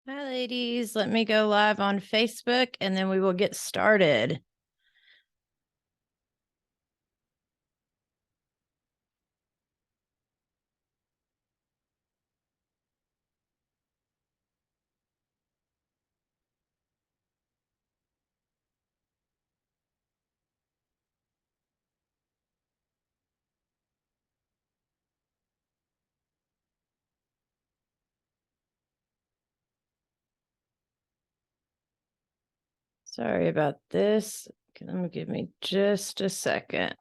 Hi, ladies. Let me go live on Facebook and then we will get started. Sorry about this. Give me just a second.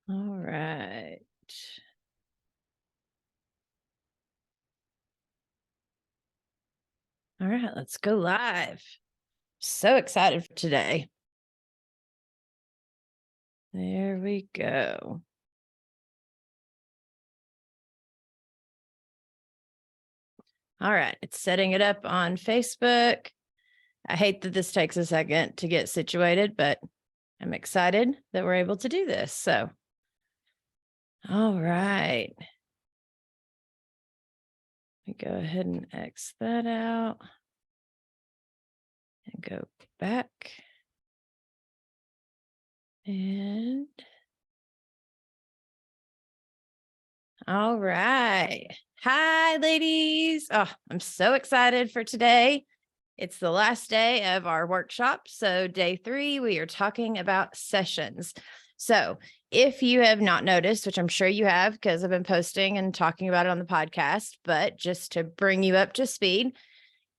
All right. All right, let's go live. So excited for today. There we go. All right, it's setting it up on Facebook. I hate that this takes a second to get situated, but I'm excited that we're able to do this. So, all right. Let me go ahead and X that out and go back. And all right. Hi, ladies. Oh, I'm so excited for today. It's the last day of our workshop. So day 3, we are talking about sessions. So if you have not noticed, which I'm sure you have, because I've been posting and talking about it on the podcast, but just to bring you up to speed,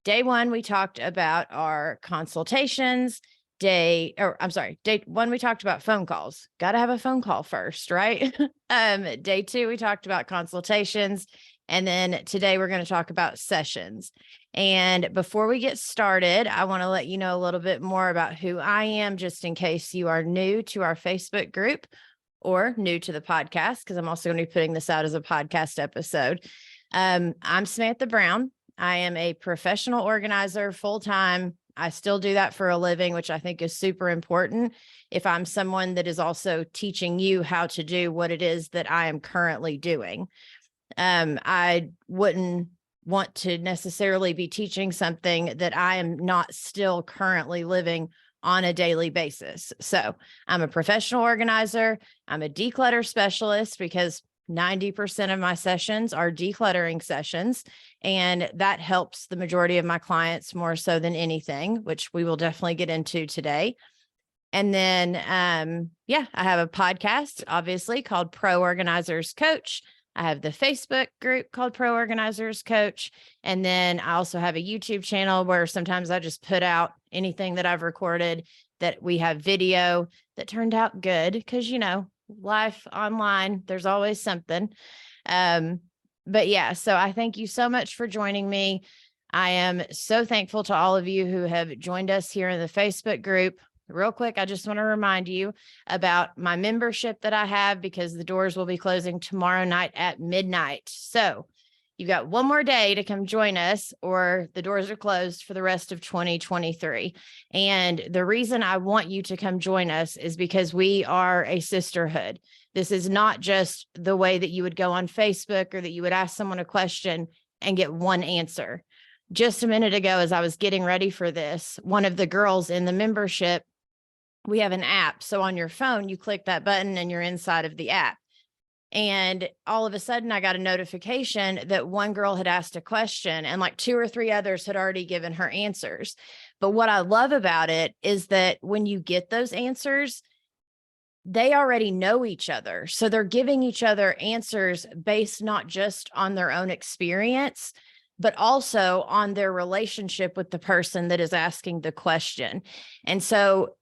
day 1, we talked about our consultations. Day 1, we talked about phone calls. Got to have a phone call first, right? Day 2, we talked about consultations. And then today we're going to talk about sessions. And before we get started, I want to let you know a little bit more about who I am, just in case you are new to our Facebook group or new to the podcast, because I'm also going to be putting this out as a podcast episode. I'm Samantha Brown. I am a professional organizer full-time. I still do that for a living, which I think is super important if I'm someone that is also teaching you how to do what it is that I am currently doing. I wouldn't want to necessarily be teaching something that I am not still currently living on a daily basis. So I'm a professional organizer. I'm a declutter specialist because 90% of my sessions are decluttering sessions, and that helps the majority of my clients more so than anything, which we will definitely get into today. And then, I have a podcast, obviously, called Pro Organizers Coach. I have the Facebook group called Pro Organizers Coach. And then I also have a YouTube channel where sometimes I just put out anything that I've recorded, that we have video that turned out good, because, life online, there's always something. But yeah, so I thank you so much for joining me. I am so thankful to all of you who have joined us here in the Facebook group. Real quick, I just want to remind you about my membership that I have, because the doors will be closing tomorrow night at midnight. So you've got one more day to come join us, or the doors are closed for the rest of 2023. And the reason I want you to come join us is because we are a sisterhood. This is not just the way that you would go on Facebook or that you would ask someone a question and get one answer. Just a minute ago, as I was getting ready for this, one of the girls in the membership, we have an app. So on your phone, you click that button and you're inside of the app. And all of a sudden, I got a notification that one girl had asked a question and like 2 or 3 others had already given her answers. But what I love about it is that when you get those answers, they already know each other. So they're giving each other answers based not just on their own experience, but also on their relationship with the person that is asking the question. And so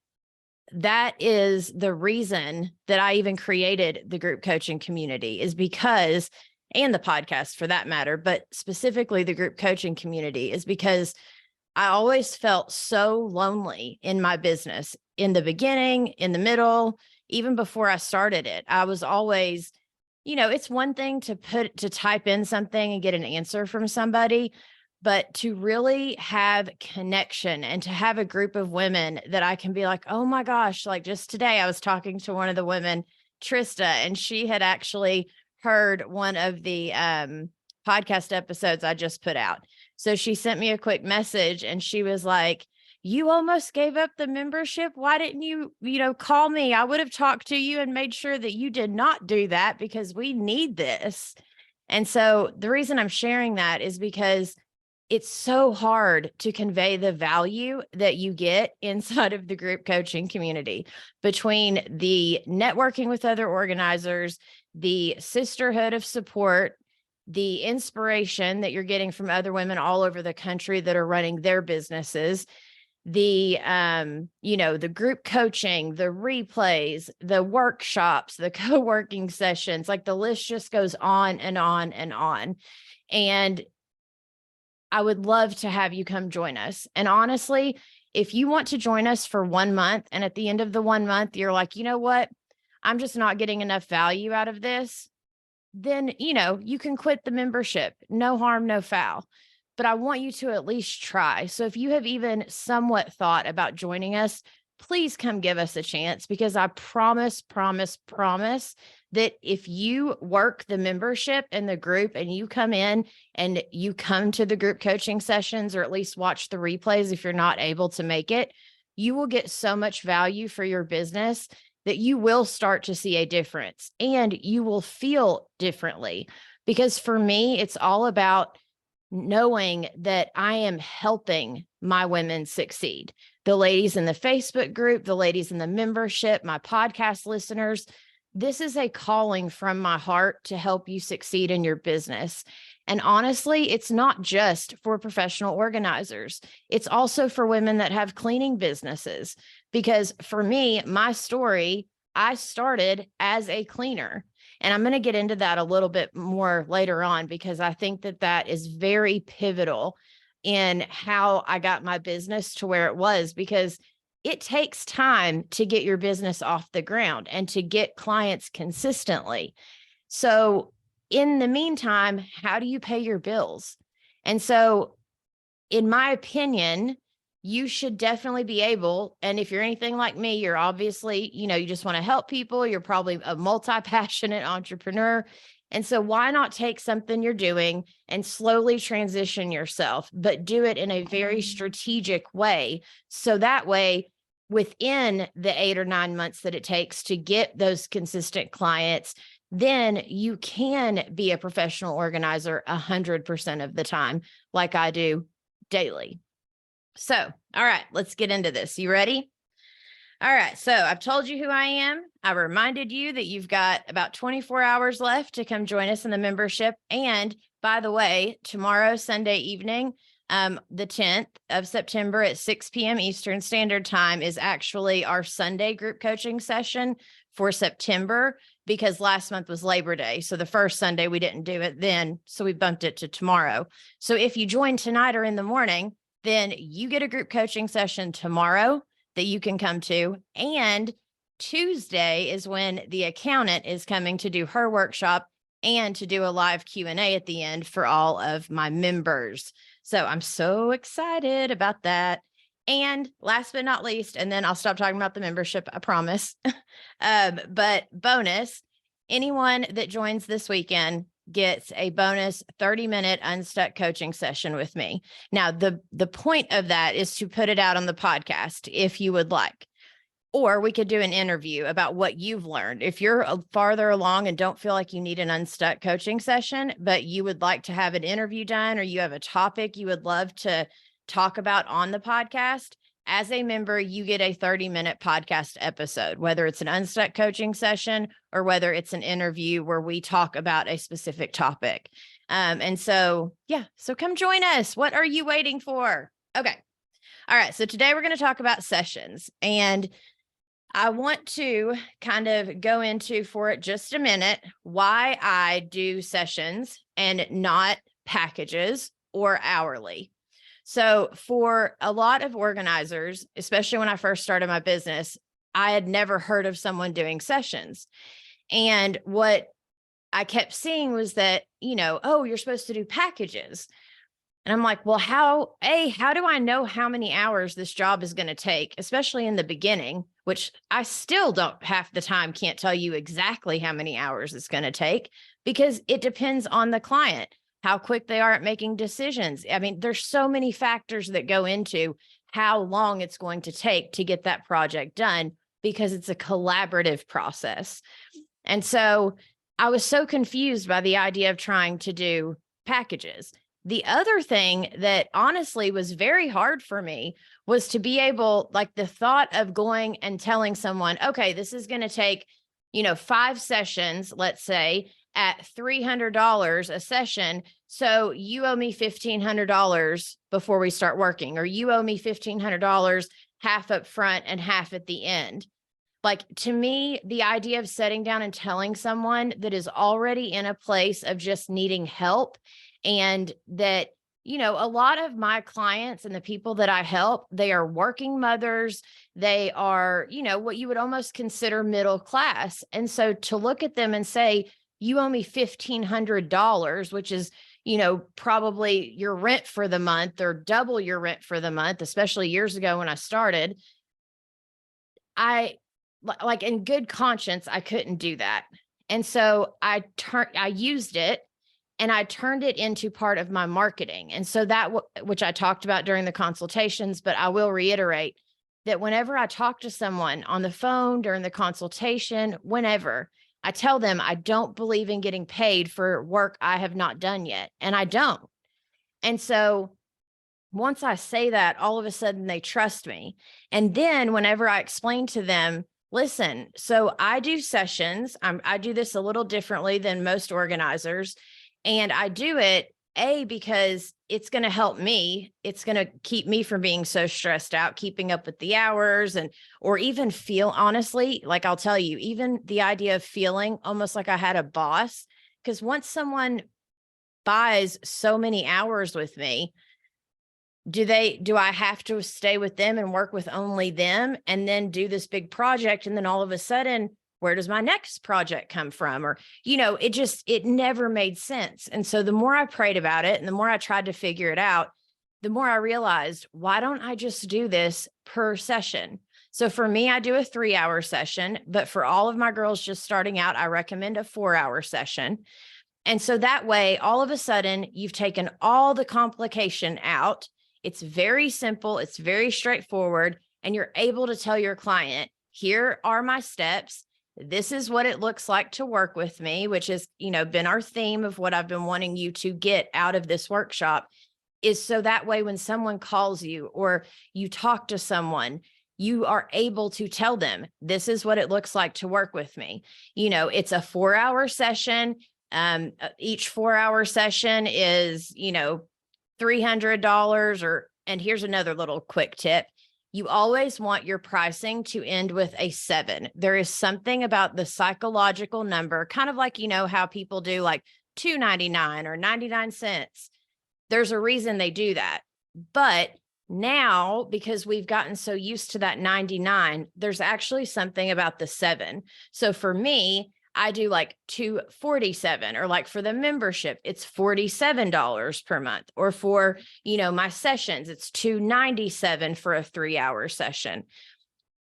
that is the reason that I even created the group coaching community, is because, and the podcast for that matter, but specifically the group coaching community, is because I always felt so lonely in my business, in the beginning, in the middle, even before I started it. I was always, it's one thing to type in something and get an answer from somebody, but to really have connection and to have a group of women that I can be like, oh my gosh, like just today I was talking to one of the women, Trista, and she had actually heard one of the podcast episodes I just put out. So she sent me a quick message and she was like, you almost gave up the membership. Why didn't you, call me? I would have talked to you and made sure that you did not do that because we need this. And so the reason I'm sharing that is because it's so hard to convey the value that you get inside of the group coaching community between the networking with other organizers, the sisterhood of support, the inspiration that you're getting from other women all over the country that are running their businesses, the the group coaching, the replays, the workshops, the co-working sessions, like the list just goes on and on and on. And I would love to have you come join us. And honestly, if you want to join us for 1 month and at the end of the 1 month, you're like, you know what, I'm just not getting enough value out of this, then, you can quit the membership. No harm, no foul. But I want you to at least try. So if you have even somewhat thought about joining us, please come give us a chance, because I promise that if you work the membership and the group and you come in and you come to the group coaching sessions, or at least watch the replays if you're not able to make it, you will get so much value for your business that you will start to see a difference and you will feel differently. Because for me, it's all about knowing that I am helping my women succeed. The ladies in the Facebook group, the ladies in the membership, my podcast listeners, this is a calling from my heart to help you succeed in your business. And honestly, it's not just for professional organizers. It's also for women that have cleaning businesses. Because for me, my story, I started as a cleaner. And I'm going to get into that a little bit more later on, because I think that that is very pivotal in how I got my business to where it was, because it takes time to get your business off the ground and to get clients consistently. So in the meantime, how do you pay your bills? And so in my opinion, you should definitely be able, and if you're anything like me, you're obviously, you just want to help people. You're probably a multi-passionate entrepreneur. And so why not take something you're doing and slowly transition yourself, but do it in a very strategic way. So that way, within the 8 or 9 months that it takes to get those consistent clients, then you can be a professional organizer 100% of the time, like I do daily. So, all right, let's get into this. You ready? All right. So I've told you who I am. I reminded you that you've got about 24 hours left to come join us in the membership. And by the way, tomorrow, Sunday evening, the 10th of September at 6 p.m. Eastern Standard Time is actually our Sunday group coaching session for September, because last month was Labor Day. So the first Sunday we didn't do it then. So we bumped it to tomorrow. So if you join tonight or in the morning, then you get a group coaching session tomorrow that you can come to. And Tuesday is when the accountant is coming to do her workshop and to do a live Q&A at the end for all of my members. So I'm so excited about that. And last but not least, and then I'll stop talking about the membership, I promise. But bonus, anyone that joins this weekend gets a bonus 30-minute unstuck coaching session with me. Now, the point of that is to put it out on the podcast if you would like, or we could do an interview about what you've learned. If you're farther along and don't feel like you need an unstuck coaching session, but you would like to have an interview done, or you have a topic you would love to talk about on the podcast, as a member, you get a 30-minute podcast episode, whether it's an unstuck coaching session or whether it's an interview where we talk about a specific topic. And so, yeah, so come join us. What are you waiting for? Okay. All right. So today we're going to talk about sessions, and I want to kind of go into for it just a minute why I do sessions and not packages or hourly. So for a lot of organizers, especially when I first started my business, I had never heard of someone doing sessions. And what I kept seeing was that, oh, you're supposed to do packages. And I'm like, well, how do I know how many hours this job is going to take, especially in the beginning, which I still don't half the time can't tell you exactly how many hours it's going to take because it depends on the client, how quick they are at making decisions. I mean, there's so many factors that go into how long it's going to take to get that project done because it's a collaborative process. And so I was so confused by the idea of trying to do packages. The other thing that honestly was very hard for me was to be able, like the thought of going and telling someone, okay, this is going to take, 5 sessions, let's say at $300 a session. So you owe me $1,500 before we start working, or you owe me $1,500 half up front and half at the end. Like, to me, the idea of sitting down and telling someone that is already in a place of just needing help, and that, a lot of my clients and the people that I help, they are working mothers. They are, what you would almost consider middle class. And so to look at them and say, you owe me $1,500, which is, probably your rent for the month or double your rent for the month, especially years ago when I started, I like in good conscience, I couldn't do that. And so I used it and I turned it into part of my marketing. And so that, which I talked about during the consultations, but I will reiterate that whenever I talk to someone on the phone during the consultation, whenever I tell them I don't believe in getting paid for work I have not done yet, and I don't. And so once I say that, all of a sudden they trust me. And then whenever I explain to them, listen, so I do sessions. I do this a little differently than most organizers. And I do it, because it's going to help me. It's going to keep me from being so stressed out, keeping up with the hours, or even feel, honestly, like I'll tell you, even the idea of feeling almost like I had a boss, because once someone buys so many hours with me, do I have to stay with them and work with only them and then do this big project? And then all of a sudden, where does my next project come from? Or, it never made sense. And so the more I prayed about it and the more I tried to figure it out, the more I realized, why don't I just do this per session? So for me, I do a 3-hour session, but for all of my girls just starting out, I recommend a 4-hour session. And so that way, all of a sudden, you've taken all the complication out. It's very simple. It's very straightforward. And you're able to tell your client, here are my steps. This is what it looks like to work with me, which has, been our theme of what I've been wanting you to get out of this workshop, is so that way when someone calls you or you talk to someone, you are able to tell them, this is what it looks like to work with me. It's a 4-hour session. Each 4-hour session is, $300. And here's another little quick tip. You always want your pricing to end with a 7. There is something about the psychological number, kind of like, how people do like $2.99 or 99 cents. There's a reason they do that. But now, because we've gotten so used to that 99, there's actually something about the 7. So for me, I do like $247, or like for the membership, it's $47 per month, or for, my sessions, it's $297 for a 3-hour session.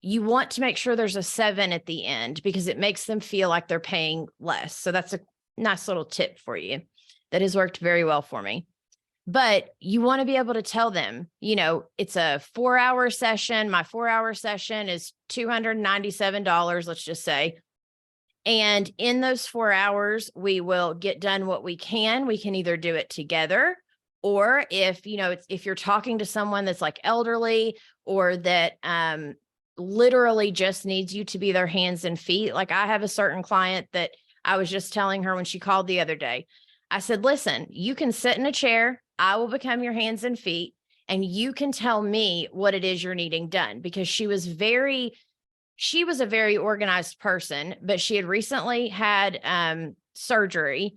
You want to make sure there's a 7 at the end because it makes them feel like they're paying less. So that's a nice little tip for you that has worked very well for me. But you want to be able to tell them, it's a 4-hour session. My 4-hour session is $297, let's just say. And in those 4 hours, we will get done what we can. We can either do it together, or if, if you're talking to someone that's like elderly or that literally just needs you to be their hands and feet. Like I have a certain client that I was just telling her when she called the other day, I said, listen, you can sit in a chair. I will become your hands and feet, and you can tell me what it is you're needing done, because she was a very organized person, but she had recently had surgery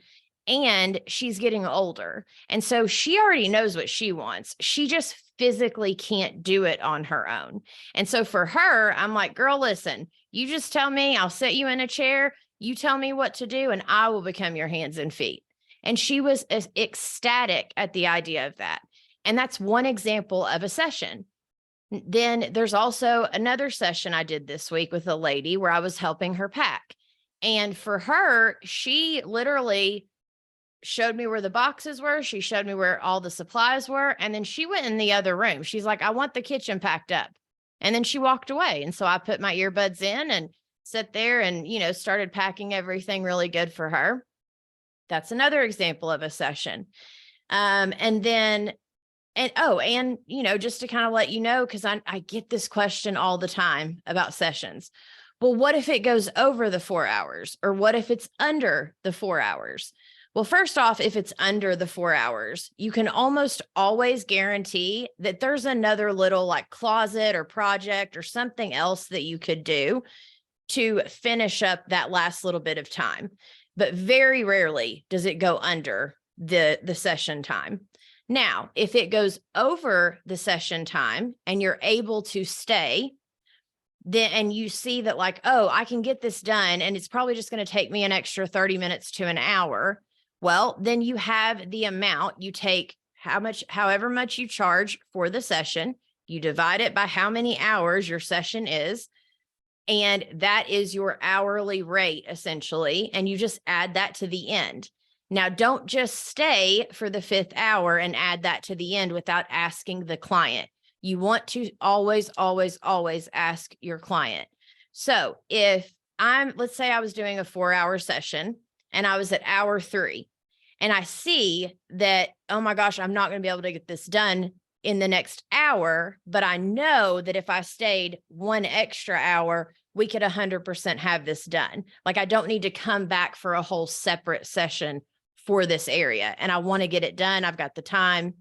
and she's getting older. And so she already knows what she wants. She just physically can't do it on her own. And so for her, I'm like, girl, listen, you just tell me, I'll sit you in a chair. You tell me what to do and I will become your hands and feet. And she was ecstatic at the idea of that. And that's one example of a session. Then there's also another session I did this week with a lady where I was helping her pack. And for her, she literally showed me where the boxes were. She showed me where all the supplies were. And then she went in the other room. She's like, I want the kitchen packed up. And then she walked away. And so I put my earbuds in and sat there and, started packing everything really good for her. That's another example of a session. And just to kind of let you know, because I get this question all the time about sessions. Well, what if it goes over the 4 hours? Or what if it's under the 4 hours? Well, first off, if it's under the 4 hours, you can almost always guarantee that there's another little like closet or project or something else that you could do to finish up that last little bit of time. But very rarely does it go under the session time. Now, if it goes over the session time and you're able to stay, then and you see that like, oh, I can get this done and it's probably just going to take me an extra 30 minutes to an hour. Well, then you have the amount, you take however much you charge for the session, you divide it by how many hours your session is, and that is your hourly rate essentially. And you just add that to the end. Now, don't just stay for the 5th hour and add that to the end without asking the client. You want to always, always, always ask your client. So let's say I was doing a 4-hour session and I was at hour 3 and I see that, oh my gosh, I'm not going to be able to get this done in the next hour, but I know that if I stayed 1 extra hour, we could 100% have this done. Like I don't need to come back for a whole separate session for this area. And I want to get it done. I've got the time.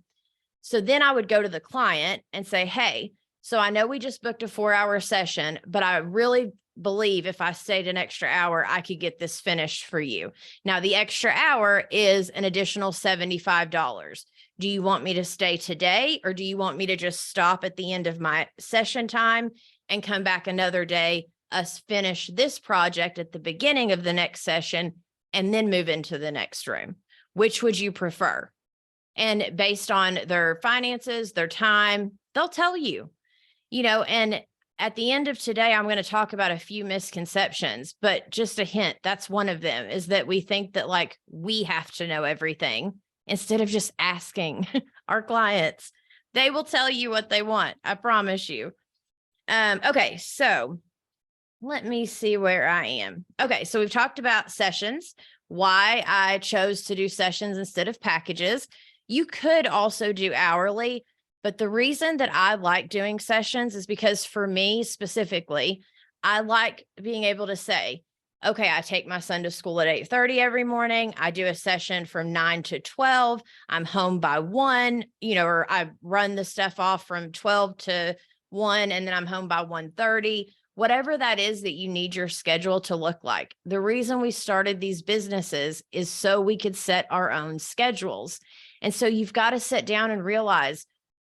So then I would go to the client and say, hey, so I know we just booked a 4-hour session, but I really believe if I stayed an extra hour, I could get this finished for you. Now, the extra hour is an additional $75. Do you want me to stay today, or do you want me to just stop at the end of my session time and come back another day, us finish this project at the beginning of the next session and then move into the next room? Which would you prefer? And based on their finances, their time, they'll tell you, and at the end of today, I'm going to talk about a few misconceptions, but just a hint, that's one of them, is that we think that like we have to know everything instead of just asking our clients. They will tell you what they want. I promise you. Okay. So let me see where I am. Okay. So we've talked about sessions, why I chose to do sessions instead of packages. You could also do hourly, but the reason that I like doing sessions is because for me specifically, I like being able to say, okay, I take my son to school at 8:30 every morning. I do a session from 9 to 12. I'm home by 1, or I run the stuff off from 12 to 1, and then I'm home by 1:30. Whatever that is that you need your schedule to look like. The reason we started these businesses is so we could set our own schedules. And so you've got to sit down and realize,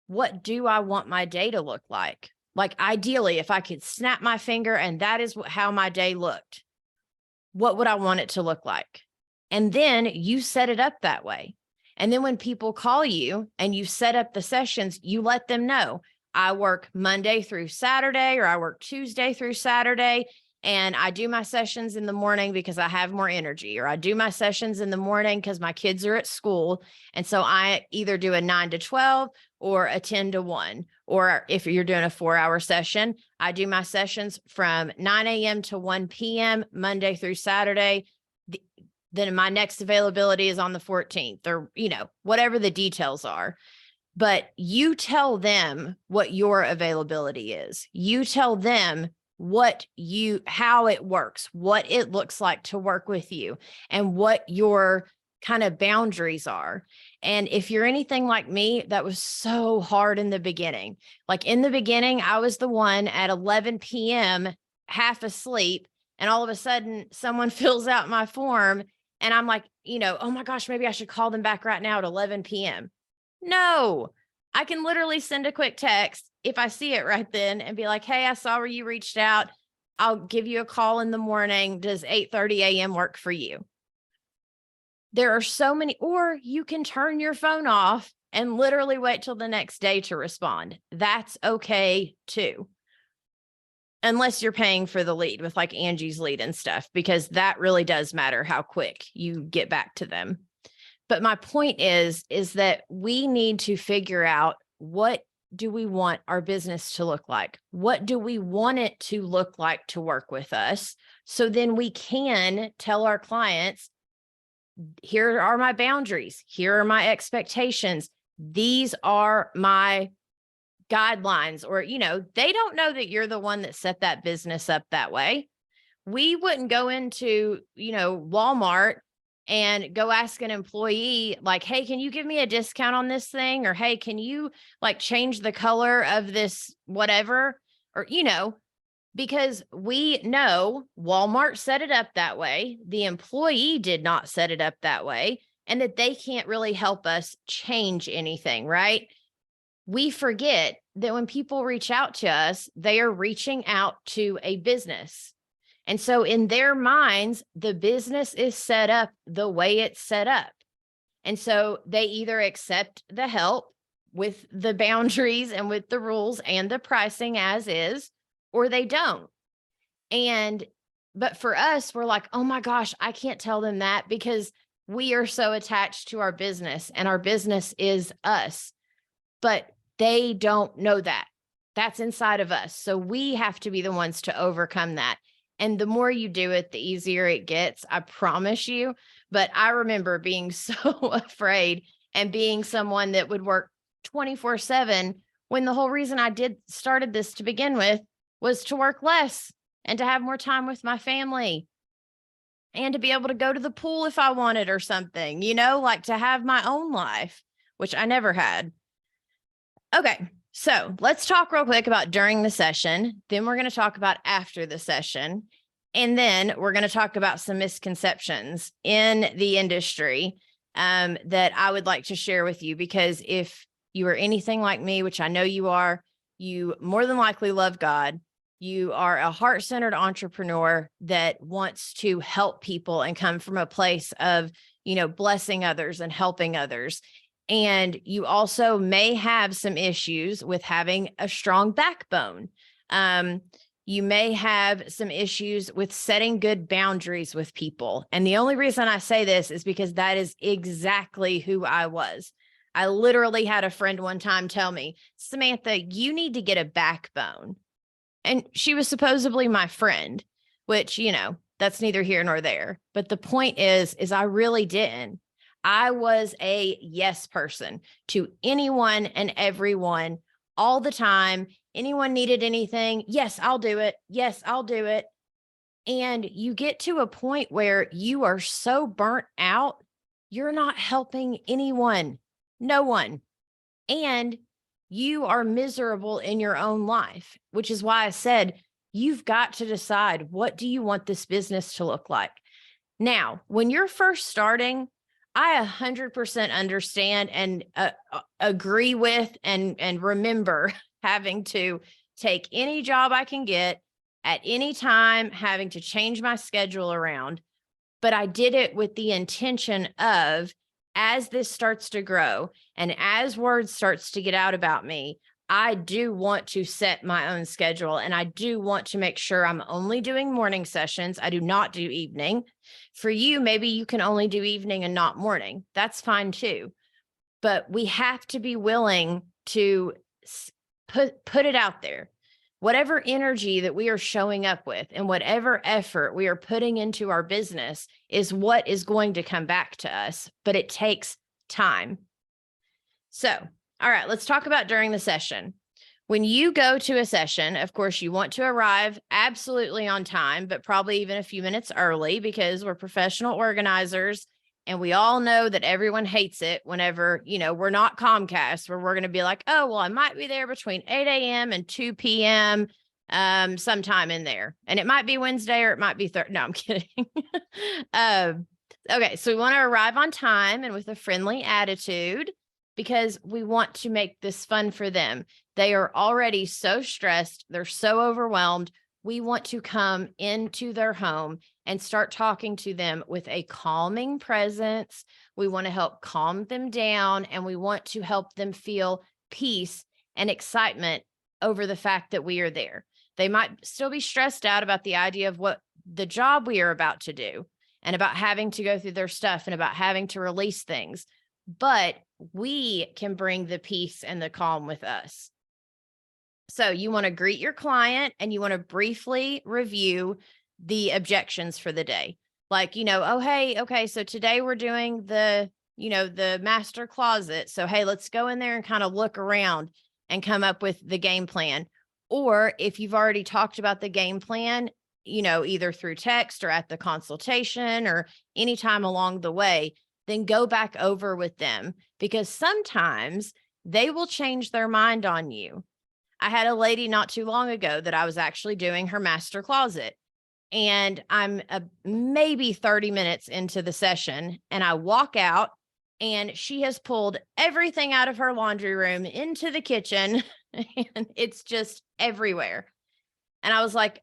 what do I want my day to look like? Like ideally, if I could snap my finger and that is how my day looked, what would I want it to look like? And then you set it up that way. And then when people call you and you set up the sessions, you let them know, I work Monday through Saturday, or I work Tuesday through Saturday, and I do my sessions in the morning because I have more energy, or I do my sessions in the morning because my kids are at school. And so I either do a 9 to 12 or a 10 to 1, or if you're doing a 4-hour session, I do my sessions from 9 a.m. to 1 p.m. Monday through Saturday. Then my next availability is on the 14th, or, whatever the details are. But you tell them what your availability is. You tell them how it works, what it looks like to work with you, and what your kind of boundaries are. And if you're anything like me, that was so hard in the beginning. Like in the beginning, I was the one at 11 p.m., half asleep, and all of a sudden someone fills out my form and I'm like, oh my gosh, maybe I should call them back right now at 11 p.m. No, I can literally send a quick text if I see it right then and be like, hey, I saw where you reached out. I'll give you a call in the morning. Does 8:30 a.m. work for you? There are so many, or you can turn your phone off and literally wait till the next day to respond. That's okay too. Unless you're paying for the lead with like Angie's lead and stuff, because that really does matter how quick you get back to them. But my point is that we need to figure out, what do we want our business to look like? What do we want it to look like to work with us? So then we can tell our clients, here are my boundaries. Here are my expectations. These are my guidelines. Or, they don't know that you're the one that set that business up that way. We wouldn't go into, Walmart and go ask an employee like, hey, can you give me a discount on this thing? Or, hey, can you like change the color of this, whatever? Or, because we know Walmart set it up that way. The employee did not set it up that way, and that they can't really help us change anything, right? We forget that when people reach out to us, they are reaching out to a business. And so in their minds, the business is set up the way it's set up. And so they either accept the help with the boundaries and with the rules and the pricing as is, or they don't. But for us, we're like, oh my gosh, I can't tell them that, because we are so attached to our business and our business is us. But they don't know that. That's inside of us. So we have to be the ones to overcome that. And the more you do it, the easier it gets, I promise you. But I remember being so afraid and being someone that would work 24/7, when the whole reason I started this to begin with was to work less and to have more time with my family and to be able to go to the pool if I wanted or something, like to have my own life, which I never had. Okay. So let's talk real quick about during the session. Then we're going to talk about after the session. And then we're going to talk about some misconceptions in the industry that I would like to share with you, because if you are anything like me, which I know you are, you more than likely love God. You are a heart-centered entrepreneur that wants to help people and come from a place of, blessing others and helping others. And you also may have some issues with having a strong backbone. You may have some issues with setting good boundaries with people. And the only reason I say this is because that is exactly who I was. I literally had a friend one time tell me, Samantha, you need to get a backbone. And she was supposedly my friend, which, that's neither here nor there. But the point is I really didn't. I was a yes person to anyone and everyone all the time. Anyone needed anything. Yes, I'll do it. Yes, I'll do it. And you get to a point where you are so burnt out, you're not helping anyone, no one. And you are miserable in your own life, which is why I said, you've got to decide, what do you want this business to look like? Now, when you're first starting, I 100% understand and agree with and remember having to take any job I can get at any time, having to change my schedule around. But I did it with the intention of, as this starts to grow and as word starts to get out about me, I do want to set my own schedule, and I do want to make sure I'm only doing morning sessions. I do not do evening. For you, maybe you can only do evening and not morning. That's fine too. But we have to be willing to put it out there. Whatever energy that we are showing up with and whatever effort we are putting into our business is what is going to come back to us, but it takes time. So, all right, let's talk about during the session. When you go to a session, of course, you want to arrive absolutely on time, but probably even a few minutes early, because we're professional organizers. And we all know that everyone hates it whenever, we're not Comcast, where we're going to be like, oh, well, I might be there between 8 a.m. and 2 p.m. Sometime in there. And it might be Wednesday or it might be Thursday. No, I'm kidding. Okay, so we want to arrive on time and with a friendly attitude, because we want to make this fun for them. They are already so stressed. They're so overwhelmed. We want to come into their home and start talking to them with a calming presence. We want to help calm them down, and we want to help them feel peace and excitement over the fact that we are there. They might still be stressed out about the idea of what the job we are about to do and about having to go through their stuff and about having to release things, but we can bring the peace and the calm with us. So you want to greet your client and you want to briefly review the objections for the day. Like, oh, hey, okay, so today we're doing the master closet. So, hey, let's go in there and kind of look around and come up with the game plan. Or if you've already talked about the game plan, either through text or at the consultation or anytime along the way, then go back over with them, because sometimes they will change their mind on you. I had a lady not too long ago that I was actually doing her master closet, and I'm maybe 30 minutes into the session, and I walk out and she has pulled everything out of her laundry room into the kitchen and it's just everywhere. And I was like,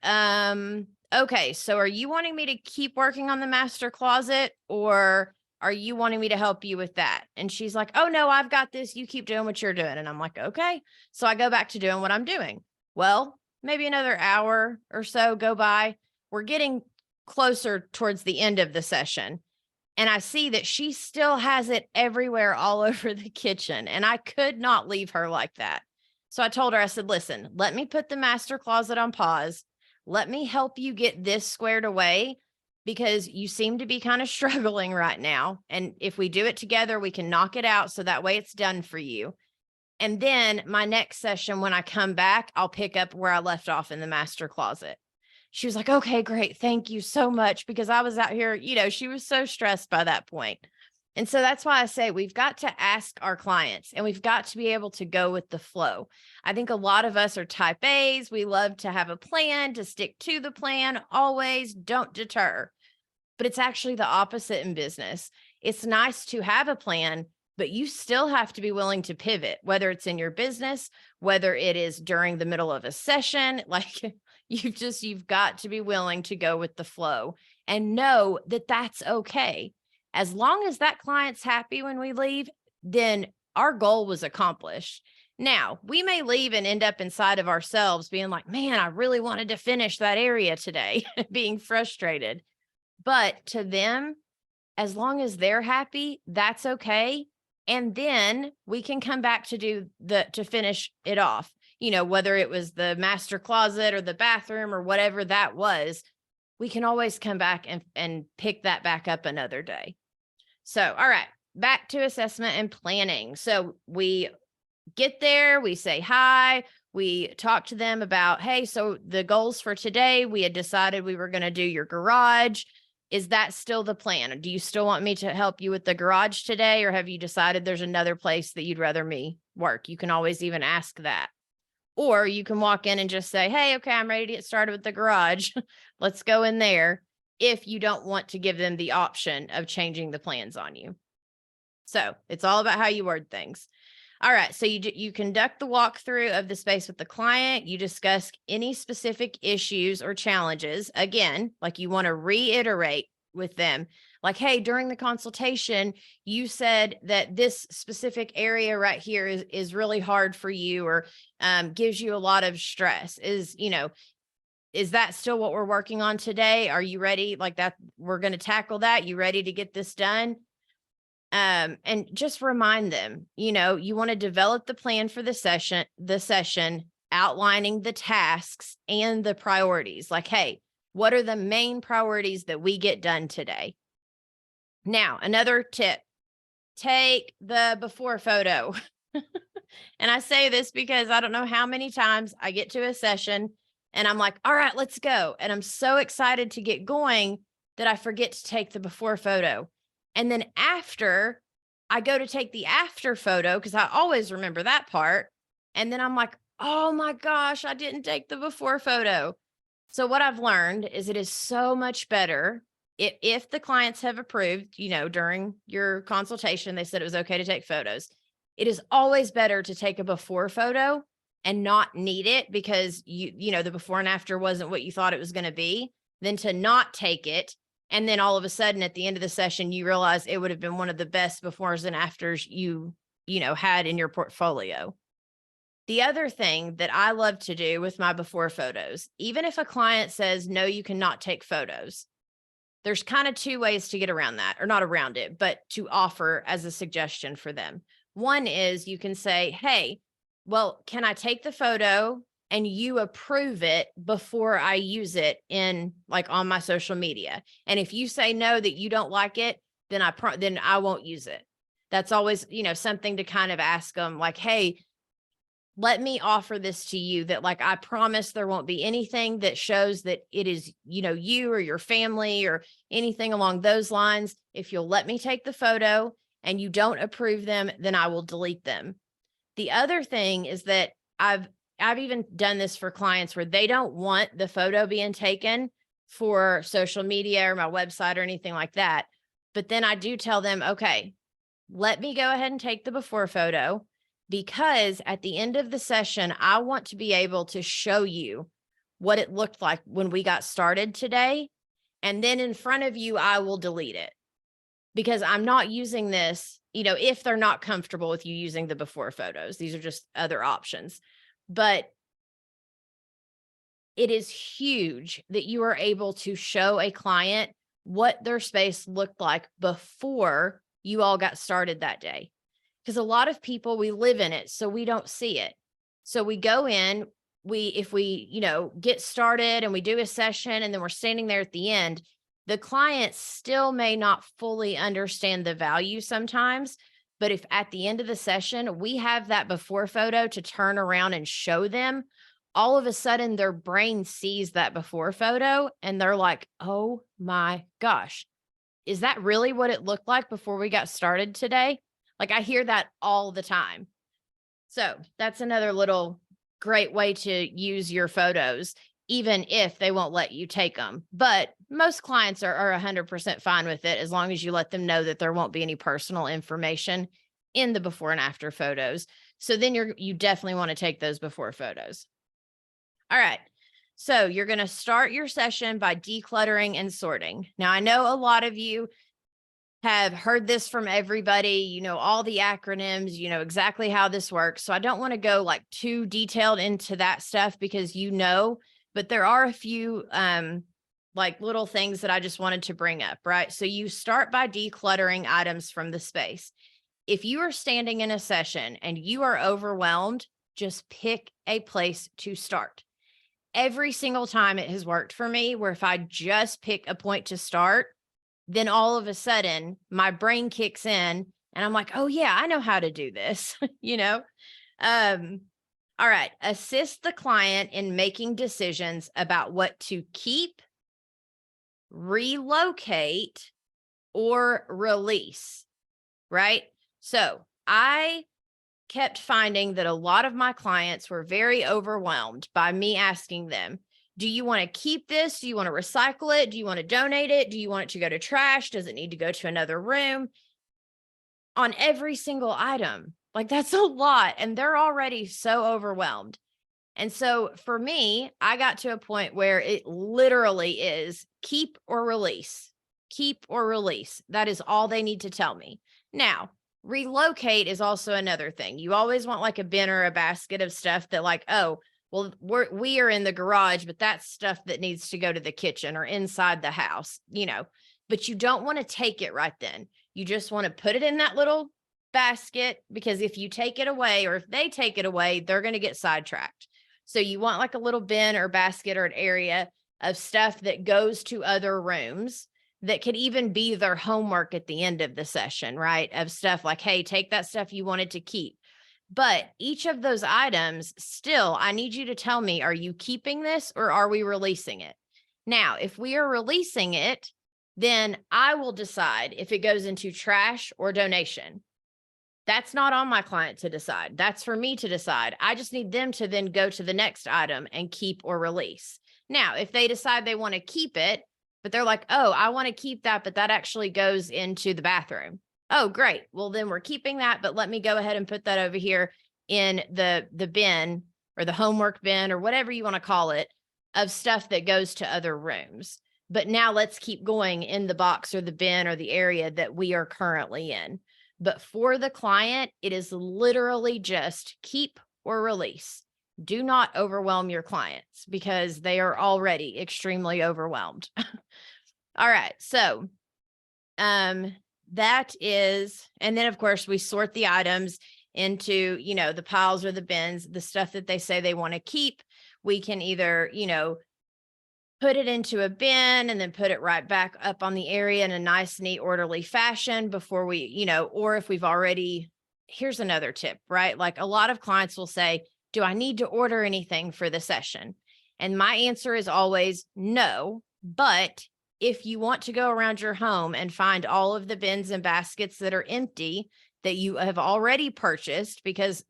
okay, so are you wanting me to keep working on the master closet, or are you wanting me to help you with that? And she's like, oh no, I've got this. You keep doing what you're doing. And I'm like, okay. So I go back to doing what I'm doing. Well, maybe another hour or so go by. We're getting closer towards the end of the session. And I see that she still has it everywhere all over the kitchen. And I could not leave her like that. So I told her, I said, listen, let me put the master closet on pause. Let me help you get this squared away, because you seem to be kind of struggling right now. And if we do it together, we can knock it out. So that way it's done for you. And then my next session, when I come back, I'll pick up where I left off in the master closet. She was like, okay, great. Thank you so much. Because I was out here, she was so stressed by that point. And so that's why I say we've got to ask our clients and we've got to be able to go with the flow. I think a lot of us are type A's. We love to have a plan, to stick to the plan, always don't deter. But it's actually the opposite in business. It's nice to have a plan, but you still have to be willing to pivot, whether it's in your business, whether it is during the middle of a session. Like you've got to be willing to go with the flow and know that that's okay. As long as that client's happy when we leave, then our goal was accomplished. Now, we may leave and end up inside of ourselves being like, man, I really wanted to finish that area today, being frustrated. But to them, as long as they're happy, that's okay. And then we can come back to finish it off, whether it was the master closet or the bathroom or whatever that was, we can always come back and pick that back up another day. So, all right, back to assessment and planning. So we get there, we say hi, we talk to them about, hey, so the goals for today, we had decided we were going to do your garage. Is that still the plan? Or do you still want me to help you with the garage today? Or have you decided there's another place that you'd rather me work? You can always even ask that. Or you can walk in and just say, hey, okay, I'm ready to get started with the garage. Let's go in there, if you don't want to give them the option of changing the plans on you. So it's all about how you word things. All right. So you conduct the walkthrough of the space with the client. You discuss any specific issues or challenges. Again, like you want to reiterate with them, like, hey, during the consultation, you said that this specific area right here is really hard for you, or gives you a lot of stress. Is that still what we're working on today? Are you ready? Like that, we're going to tackle that. You ready to get this done? And just remind them, you want to develop the plan for the session, outlining the tasks and the priorities. Like, hey, what are the main priorities that we get done today? Now, another tip, take the before photo. And I say this because I don't know how many times I get to a session and I'm like, all right, let's go. And I'm so excited to get going that I forget to take the before photo. And then after, I go to take the after photo because I always remember that part. And then I'm like, oh my gosh, I didn't take the before photo. So what I've learned is it is so much better if the clients have approved, during your consultation, they said it was okay to take photos. It is always better to take a before photo and not need it because you know, the before and after wasn't what you thought it was going to be, than to not take it. And then all of a sudden at the end of the session, you realize it would have been one of the best befores and afters you know, had in your portfolio. The other thing that I love to do with my before photos, even if a client says, no, you cannot take photos, there's kind of two ways to get around that, or not around it, but to offer as a suggestion for them. One is you can say, hey, well, can I take the photo and you approve it before I use it in like on my social media? And if you say no, that you don't like it, then I won't use it. That's always, you know, something to kind of ask them like, hey, let me offer this to you that like, I promise there won't be anything that shows that it is, you know, you or your family or anything along those lines. If you'll let me take the photo and you don't approve them, then I will delete them. The other thing is that I've even done this for clients where they don't want the photo being taken for social media or my website or anything like that. But then I do tell them, okay, let me go ahead and take the before photo, because at the end of the session, I want to be able to show you what it looked like when we got started today. And then in front of you, I will delete it because I'm not using this, you know, if they're not comfortable with you using the before photos. These are just other options. But it is huge that you are able to show a client what their space looked like before you all got started that day. Because a lot of people, we live in it, so we don't see it. So we go in, if we, you know, get started and we do a session and then we're standing there at the end, the client still may not fully understand the value sometimes. But if at the end of the session, we have that before photo to turn around and show them, all of a sudden their brain sees that before photo and they're like, oh my gosh, is that really what it looked like before we got started today? Like I hear that all the time. So that's another little great way to use your photos, even if they won't let you take them. But most clients are 100% fine with it as long as you let them know that there won't be any personal information in the before and after photos. So then you definitely want to take those before photos. All right. So you're going to start your session by decluttering and sorting. Now, I know a lot of you have heard this from everybody, you know, all the acronyms, you know, exactly how this works. So I don't want to go like too detailed into that stuff because you know, but there are a few like little things that I just wanted to bring up, right? So you start by decluttering items from the space. If you are standing in a session and you are overwhelmed, just pick a place to start. Every single time it has worked for me where if I just pick a point to start, then all of a sudden my brain kicks in and I'm like, oh yeah, I know how to do this, you know? All right. Assist the client in making decisions about what to keep, relocate, or release, right? So I kept finding that a lot of my clients were very overwhelmed by me asking them, do you want to keep this? Do you want to recycle it? Do you want to donate it? Do you want it to go to trash? Does it need to go to another room? On every single item. Like that's a lot. And they're already so overwhelmed. And so for me, I got to a point where it literally is keep or release, keep or release. That is all they need to tell me. Now, relocate is also another thing. You always want like a bin or a basket of stuff that like, oh, well, we are in the garage, but that's stuff that needs to go to the kitchen or inside the house, you know, but you don't want to take it right then. You just want to put it in that little basket because if you take it away or if they take it away, they're going to get sidetracked. So you want like a little bin or basket or an area of stuff that goes to other rooms that could even be their homework at the end of the session, right? Of stuff like, hey, take that stuff you wanted to keep. But each of those items, still, I need you to tell me, are you keeping this or are we releasing it? Now, if we are releasing it, then I will decide if it goes into trash or donation. That's not on my client to decide. That's for me to decide. I just need them to then go to the next item and keep or release. Now, if they decide they want to keep it, but they're like, oh, I want to keep that, but that actually goes into the bathroom. Oh, great. Well, then we're keeping that, but let me go ahead and put that over here in the bin or the homework bin or whatever you want to call it of stuff that goes to other rooms. But now let's keep going in the box or the bin or the area that we are currently in. But for the client, it is literally just keep or release. Do not overwhelm your clients because they are already extremely overwhelmed. All right. So, that is, and then of course we sort the items into, the piles or the bins, the stuff that they say they want to keep. We can either, put it into a bin and then put it right back up on the area in a nice, neat, orderly fashion before we, or if we've already, here's another tip, right? Like a lot of clients will say, do I need to order anything for the session? And my answer is always no. But if you want to go around your home and find all of the bins and baskets that are empty that you have already purchased, because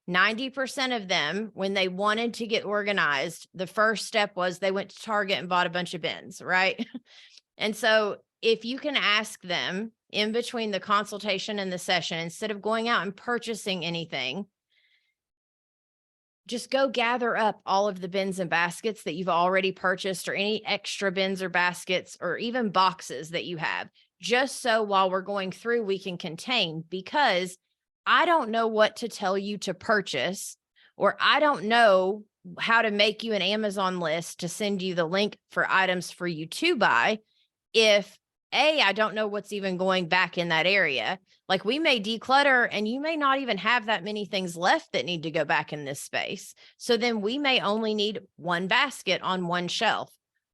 90% of them, when they wanted to get organized, the first step was they went to Target and bought a bunch of bins, right? And so if you can ask them in between the consultation and the session, instead of going out and purchasing anything, just go gather up all of the bins and baskets that you've already purchased, or any extra bins or baskets, or even boxes that you have, just so while we're going through, we can contain, because I don't know what to tell you to purchase, or I don't know how to make you an Amazon list to send you the link for items for you to buy if I don't know what's even going back in that area. Like we may declutter and you may not even have that many things left that need to go back in this space. So then we may only need one basket on one shelf,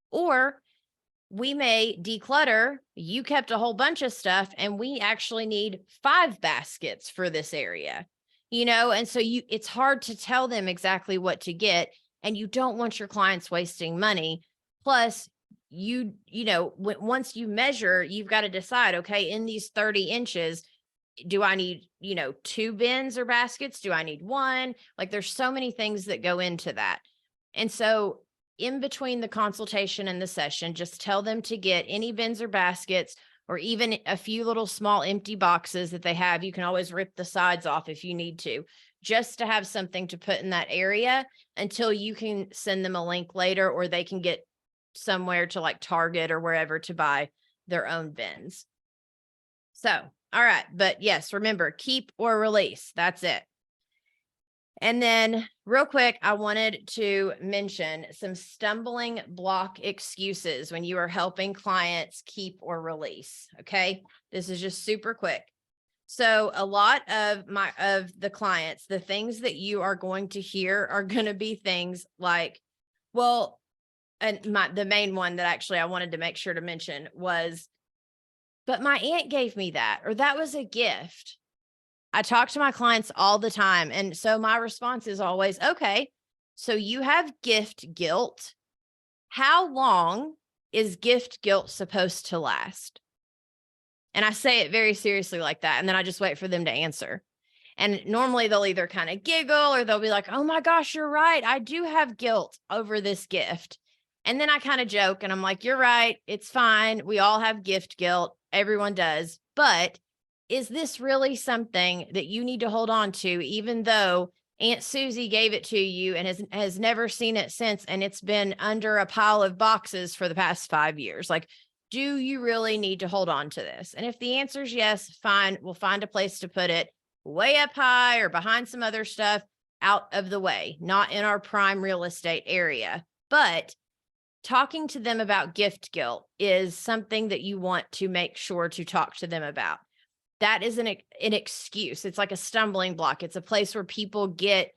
or we may declutter. You kept a whole bunch of stuff and we actually need 5 baskets for this area, and so it's hard to tell them exactly what to get, and you don't want your clients wasting money. Plus, once you measure, you've got to decide, okay, in these 30 inches, do I need, 2 bins or baskets? Do I need 1? Like there's so many things that go into that. And so in between the consultation and the session, just tell them to get any bins or baskets, or even a few little small empty boxes that they have. You can always rip the sides off if you need to, just to have something to put in that area until you can send them a link later, or they can get somewhere to like Target or wherever to buy their own bins. So, all right. But yes, remember, keep or release. That's it. And then real quick, I wanted to mention some stumbling block excuses when you are helping clients keep or release. Okay. This is just super quick. So a lot of the clients, the things that you are going to hear are going to be things like, well, and the main one that actually I wanted to make sure to mention was, but my aunt gave me that, or that was a gift. I talk to my clients all the time. And so my response is always, okay, so you have gift guilt. How long is gift guilt supposed to last? And I say it very seriously like that. And then I just wait for them to answer. And normally they'll either kind of giggle or they'll be like, oh my gosh, you're right. I do have guilt over this gift. And then I kind of joke and I'm like, you're right. It's fine. We all have gift guilt. Everyone does. But is this really something that you need to hold on to, even though Aunt Susie gave it to you and has never seen it since, and it's been under a pile of boxes for the past 5 years? Like, do you really need to hold on to this? And if the answer is yes, fine. We'll find a place to put it way up high or behind some other stuff out of the way, not in our prime real estate area. But talking to them about gift guilt is something that you want to make sure to talk to them about. That is an excuse. It's like a stumbling block. It's a place where people get,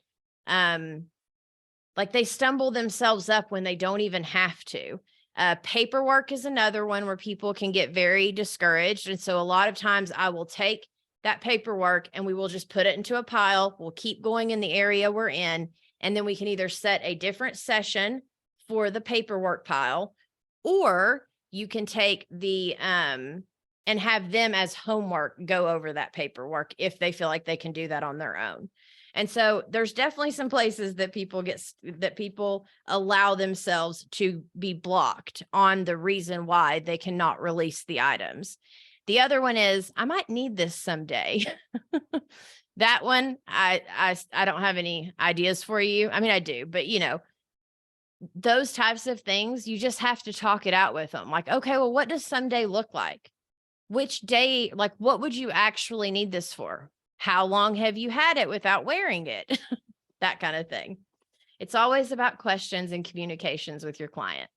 like they stumble themselves up when they don't even have to. Paperwork is another one where people can get very discouraged. And so a lot of times I will take that paperwork and we will just put it into a pile. We'll keep going in the area we're in. And then we can either set a different session for the paperwork pile, or you can take the, and have them as homework go over that paperwork if they feel like they can do that on their own. And so there's definitely some places that people allow themselves to be blocked on the reason why they cannot release the items. The other one is, I might need this someday. That one, I don't have any ideas for you. I mean, I do, but those types of things, you just have to talk it out with them. Like, okay, well, what does someday look like? Which day, like, what would you actually need this for? How long have you had it without wearing it? That kind of thing. It's always about questions and communications with your client.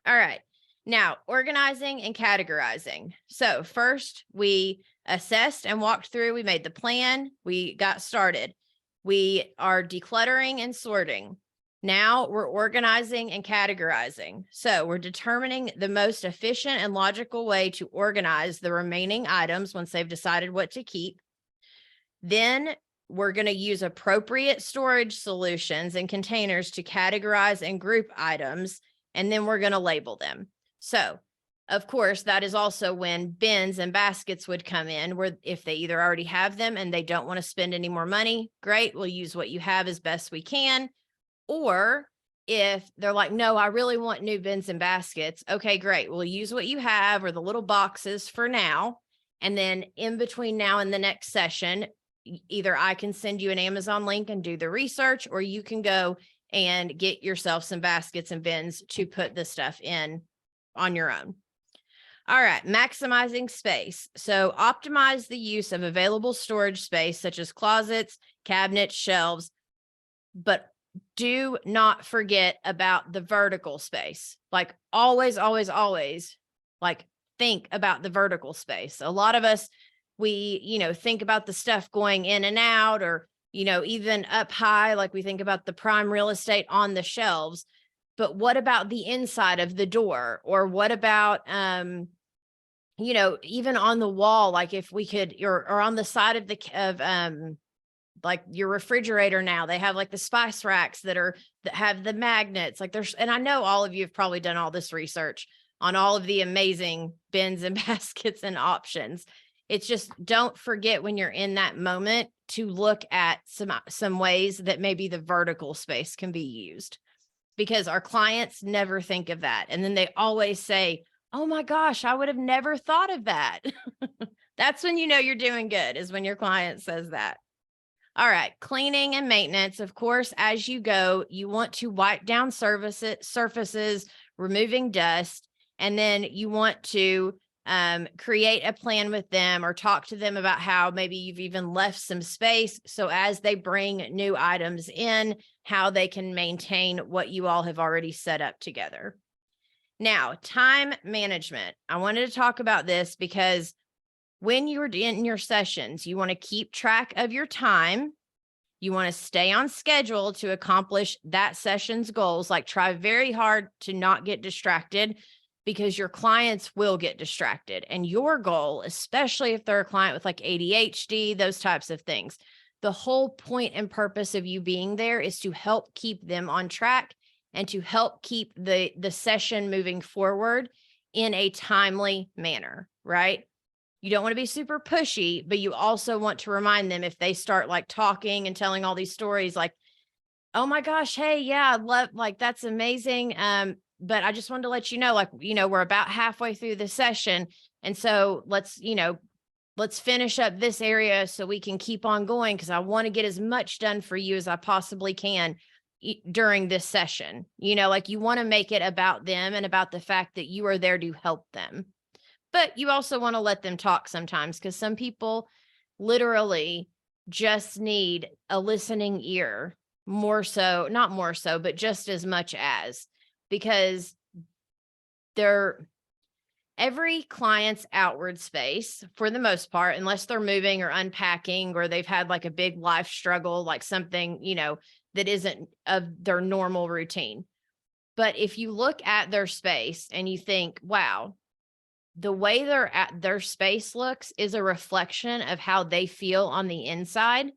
All right. Now, organizing and categorizing. So, first, we assessed and walked through. We made the plan. We got started. We are decluttering and sorting. Now we're organizing and categorizing. So, we're determining the most efficient and logical way to organize the remaining items once they've decided what to keep. Then we're going to use appropriate storage solutions and containers to categorize and group items, and then we're going to label them. So, of course, that is also when bins and baskets would come in, where if they either already have them and they don't want to spend any more money, great, we'll use what you have as best we can. Or if they're like, no, I really want new bins and baskets, okay, great, we'll use what you have or the little boxes for now. And then in between now and the next session, either I can send you an Amazon link and do the research, or you can go and get yourself some baskets and bins to put the stuff in on your own. All right, maximizing space. So optimize the use of available storage space, such as closets, cabinets, shelves, but do not forget about the vertical space. Like always, like think about the vertical space. A lot of us, we, think about the stuff going in and out, or, even up high, like we think about the prime real estate on the shelves. But what about the inside of the door? Or what about, even on the wall, like if we could, or on the side of like your refrigerator now, they have like the spice racks that have the magnets. Like and I know all of you have probably done all this research on all of the amazing bins and baskets and options. It's just, don't forget when you're in that moment to look at some ways that maybe the vertical space can be used, because our clients never think of that. And then they always say, oh my gosh, I would have never thought of that. That's when you're doing good, is when your client says that. All right, cleaning and maintenance. Of course, as you go, you want to wipe down surfaces, removing dust, and then you want to create a plan with them or talk to them about how maybe you've even left some space. So as they bring new items in, how they can maintain what you all have already set up together. Now, time management. I wanted to talk about this because when you're in your sessions, you want to keep track of your time. You want to stay on schedule to accomplish that session's goals. Like, try very hard to not get distracted, because your clients will get distracted. And your goal, especially if they're a client with like ADHD, those types of things, the whole point and purpose of you being there is to help keep them on track and to help keep the session moving forward in a timely manner, right? You don't want to be super pushy, but you also want to remind them if they start like talking and telling all these stories, like, oh my gosh, hey, yeah, I love, like, that's amazing. But I just wanted to let you know, like, we're about halfway through the session. And so let's finish up this area so we can keep on going, because I want to get as much done for you as I possibly can during this session. Like, you want to make it about them and about the fact that you are there to help them. But you also want to let them talk sometimes, because some people literally just need a listening ear, not more so, but just as much as, because every client's outward space, for the most part, unless they're moving or unpacking, or they've had like a big life struggle, like something, that isn't of their normal routine. But if you look at their space and you think, wow, the way their space looks is a reflection of how they feel on the inside,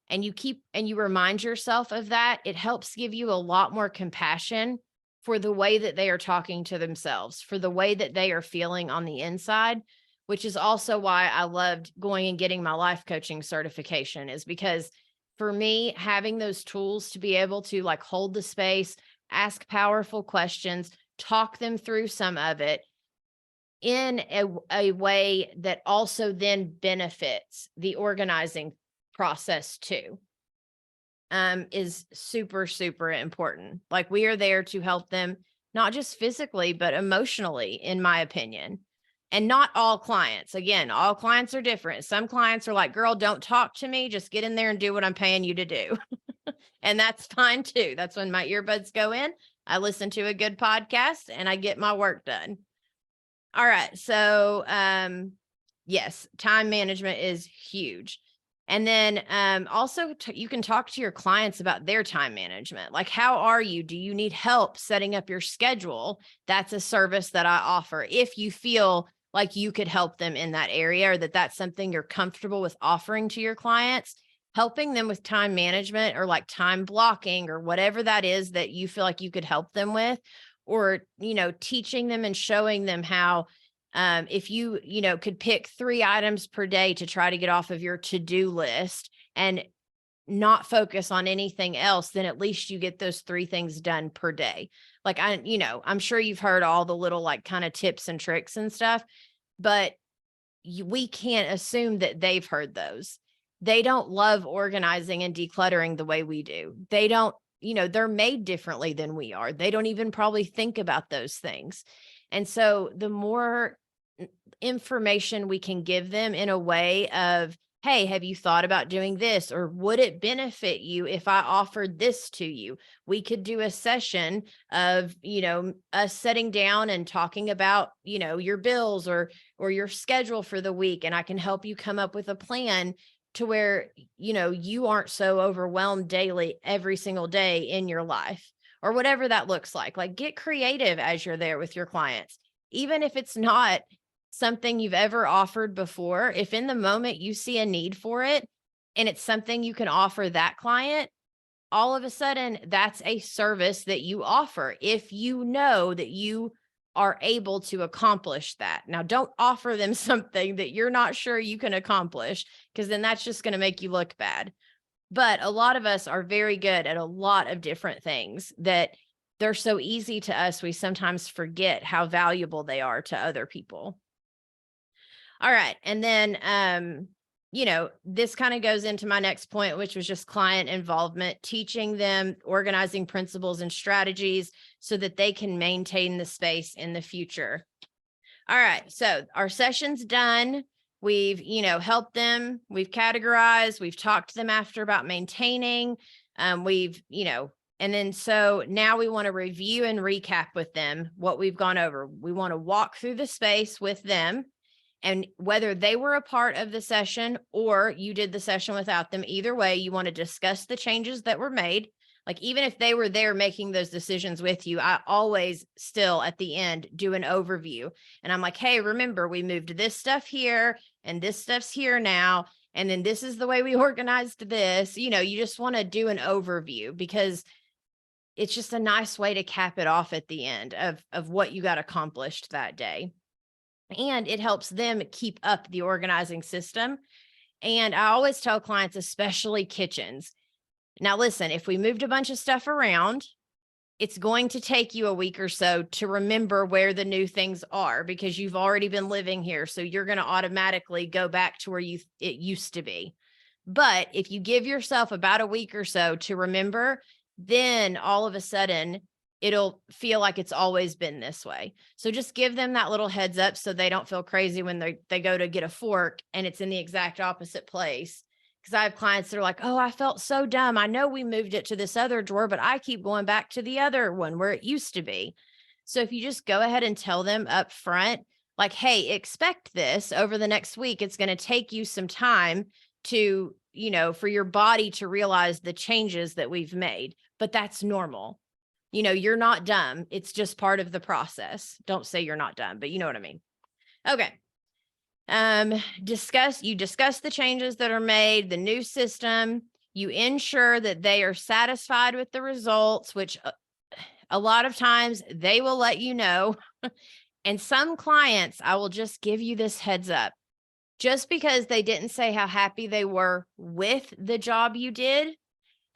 and you remind yourself of that, it helps give you a lot more compassion for the way that they are talking to themselves, for the way that they are feeling on the inside, which is also why I loved going and getting my life coaching certification, is because for me, having those tools to be able to like hold the space, ask powerful questions, talk them through some of it in a way that also then benefits the organizing process too, is super, super important. Like, we are there to help them, not just physically, but emotionally, in my opinion. And not all clients. Again, all clients are different. Some clients are like, girl, don't talk to me. Just get in there and do what I'm paying you to do. And that's fine too. That's when my earbuds go in. I listen to a good podcast and I get my work done. All right. So, yes, time management is huge. And then also you can talk to your clients about their time management. Like, how are you? Do you need help setting up your schedule? That's a service that I offer. If you feel like you could help them in that area, or that that's something you're comfortable with offering to your clients, helping them with time management, or like time blocking, or whatever that is that you feel like you could help them with, or, teaching them and showing them how, if you could pick 3 items per day to try to get off of your to-do list and not focus on anything else, then at least you get those 3 things done per day. Like, I'm sure you've heard all the little like kind of tips and tricks and stuff, but we can't assume that they've heard those. They don't love organizing and decluttering the way we do. They don't, they're made differently than we are. They don't even probably think about those things. And so the more information we can give them in a way of, hey, have you thought about doing this? Or would it benefit you if I offered this to you? We could do a session of, us sitting down and talking about, your bills or your schedule for the week. And I can help you come up with a plan to where, you aren't so overwhelmed daily, every single day in your life, or whatever that looks like. Like, get creative as you're there with your clients. Even if it's not something you've ever offered before, if in the moment you see a need for it and it's something you can offer that client, all of a sudden that's a service that you offer if you know that you are able to accomplish that. Now, don't offer them something that you're not sure you can accomplish, because then that's just going to make you look bad. But a lot of us are very good at a lot of different things that they're so easy to us, we sometimes forget how valuable they are to other people. All right. And then, this kind of goes into my next point, which was just client involvement, teaching them organizing principles and strategies so that they can maintain the space in the future. All right. So our session's done. We've, helped them. We've categorized. We've talked to them after about maintaining. We've, and then so now we want to review and recap with them what we've gone over. We want to walk through the space with them, and whether they were a part of the session or you did the session without them, either way, you want to discuss the changes that were made. Like, even if they were there making those decisions with you, I always still at the end do an overview. And I'm like, hey, remember, we moved this stuff here and this stuff's here now. And then this is the way we organized this. You just want to do an overview, because it's just a nice way to cap it off at the end of what you got accomplished that day. And it helps them keep up the organizing system. And I always tell clients, especially kitchens, now listen, if we moved a bunch of stuff around, it's going to take you a week or so to remember where the new things are, because you've already been living here. So you're going to automatically go back to where it used to be. But if you give yourself about a week or so to remember, then all of a sudden it'll feel like it's always been this way. So just give them that little heads up so they don't feel crazy when they go to get a fork and it's in the exact opposite place. Because I have clients that are like, oh, I felt so dumb. I know we moved it to this other drawer, but I keep going back to the other one where it used to be. So if you just go ahead and tell them up front, like, hey, expect this over the next week. It's going to take you some time to, for your body to realize the changes that we've made, but that's normal. You're not dumb. It's just part of the process. Don't say you're not dumb, but you know what I mean. Okay. Discuss the changes that are made, the new system. You ensure that they are satisfied with the results, which a lot of times they will let you know. And some clients, I will just give you this heads up. Just because they didn't say how happy they were with the job you did,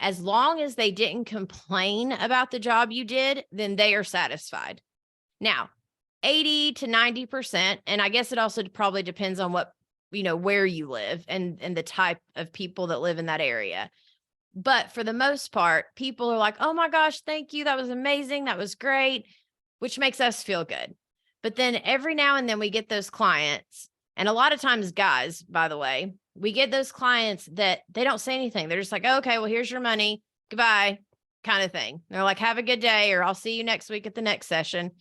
as long as they didn't complain about the job you did, then they are satisfied. Now, 80 to 90%, and I guess it also probably depends on what where you live and the type of people that live in that area. But for the most part, people are like, oh my gosh, thank you. That was amazing. That was great, which makes us feel good. But then every now and then we get those clients, and a lot of times guys, by the way, we get those clients that they don't say anything. They're just like, okay, well, here's your money. Goodbye, kind of thing. They're like, have a good day, or I'll see you next week at the next session.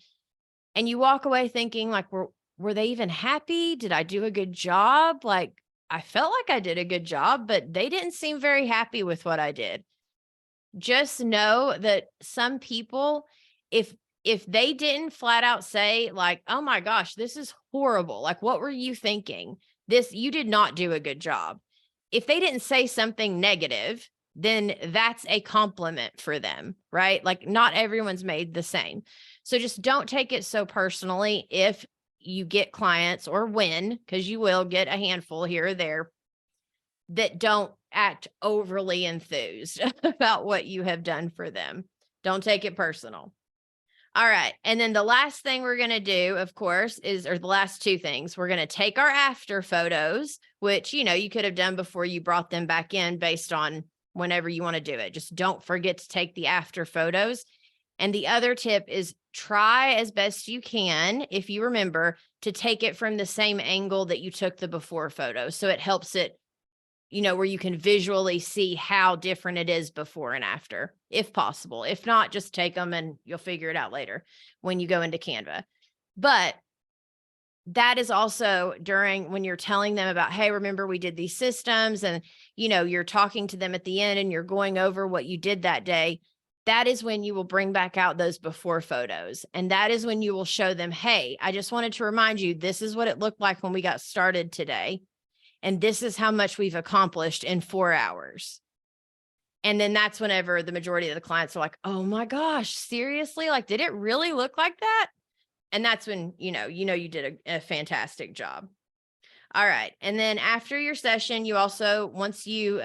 And you walk away thinking like, were they even happy? Did I do a good job? Like, I felt like I did a good job, but they didn't seem very happy with what I did. Just know that some people, if they didn't flat out say like, oh my gosh, this is horrible. Like, what were you thinking? You did not do a good job. If they didn't say something negative, then that's a compliment for them, right? Like, not everyone's made the same. So just don't take it so personally if you get clients, or when, because you will get a handful here or there, that don't act overly enthused about what you have done for them. Don't take it personal. All right. And then the last thing we're going to do, of course, or the last two things, we're going to take our after photos, which, you could have done before you brought them back in based on whenever you want to do it. Just don't forget to take the after photos. And the other tip is try as best you can, if you remember, to take it from the same angle that you took the before photo. So it helps it, where you can visually see how different it is before and after, if possible. If not, just take them and you'll figure it out later when you go into Canva. But that is also when you're telling them about, hey, remember we did these systems, and, you're talking to them at the end and you're going over what you did that day. That is when you will bring back out those before photos. And that is when you will show them, hey, I just wanted to remind you, this is what it looked like when we got started today. And this is how much we've accomplished in 4 hours. And then that's whenever the majority of the clients are like, oh my gosh, seriously? Like, did it really look like that? And that's when, you did a fantastic job. All right. And then after your session, you also, once you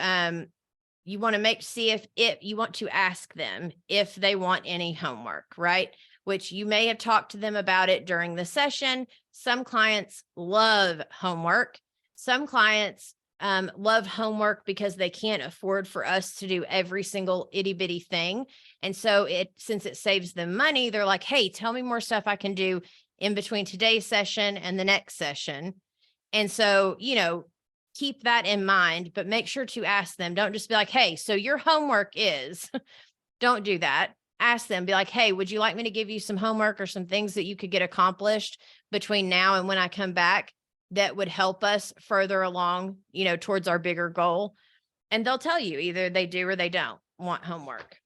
want to see if you want to ask them if they want any homework, right? Which you may have talked to them about it during the session. Some clients love homework. Some clients love homework because they can't afford for us to do every single itty bitty thing. And so since it saves them money, they're like, hey, tell me more stuff I can do in between today's session and the next session. And so, keep that in mind, but make sure to ask them. Don't just be like, hey, so your homework is, don't do that. Ask them, be like, hey, would you like me to give you some homework or some things that you could get accomplished between now and when I come back that would help us further along, towards our bigger goal? And they'll tell you either they do or they don't want homework.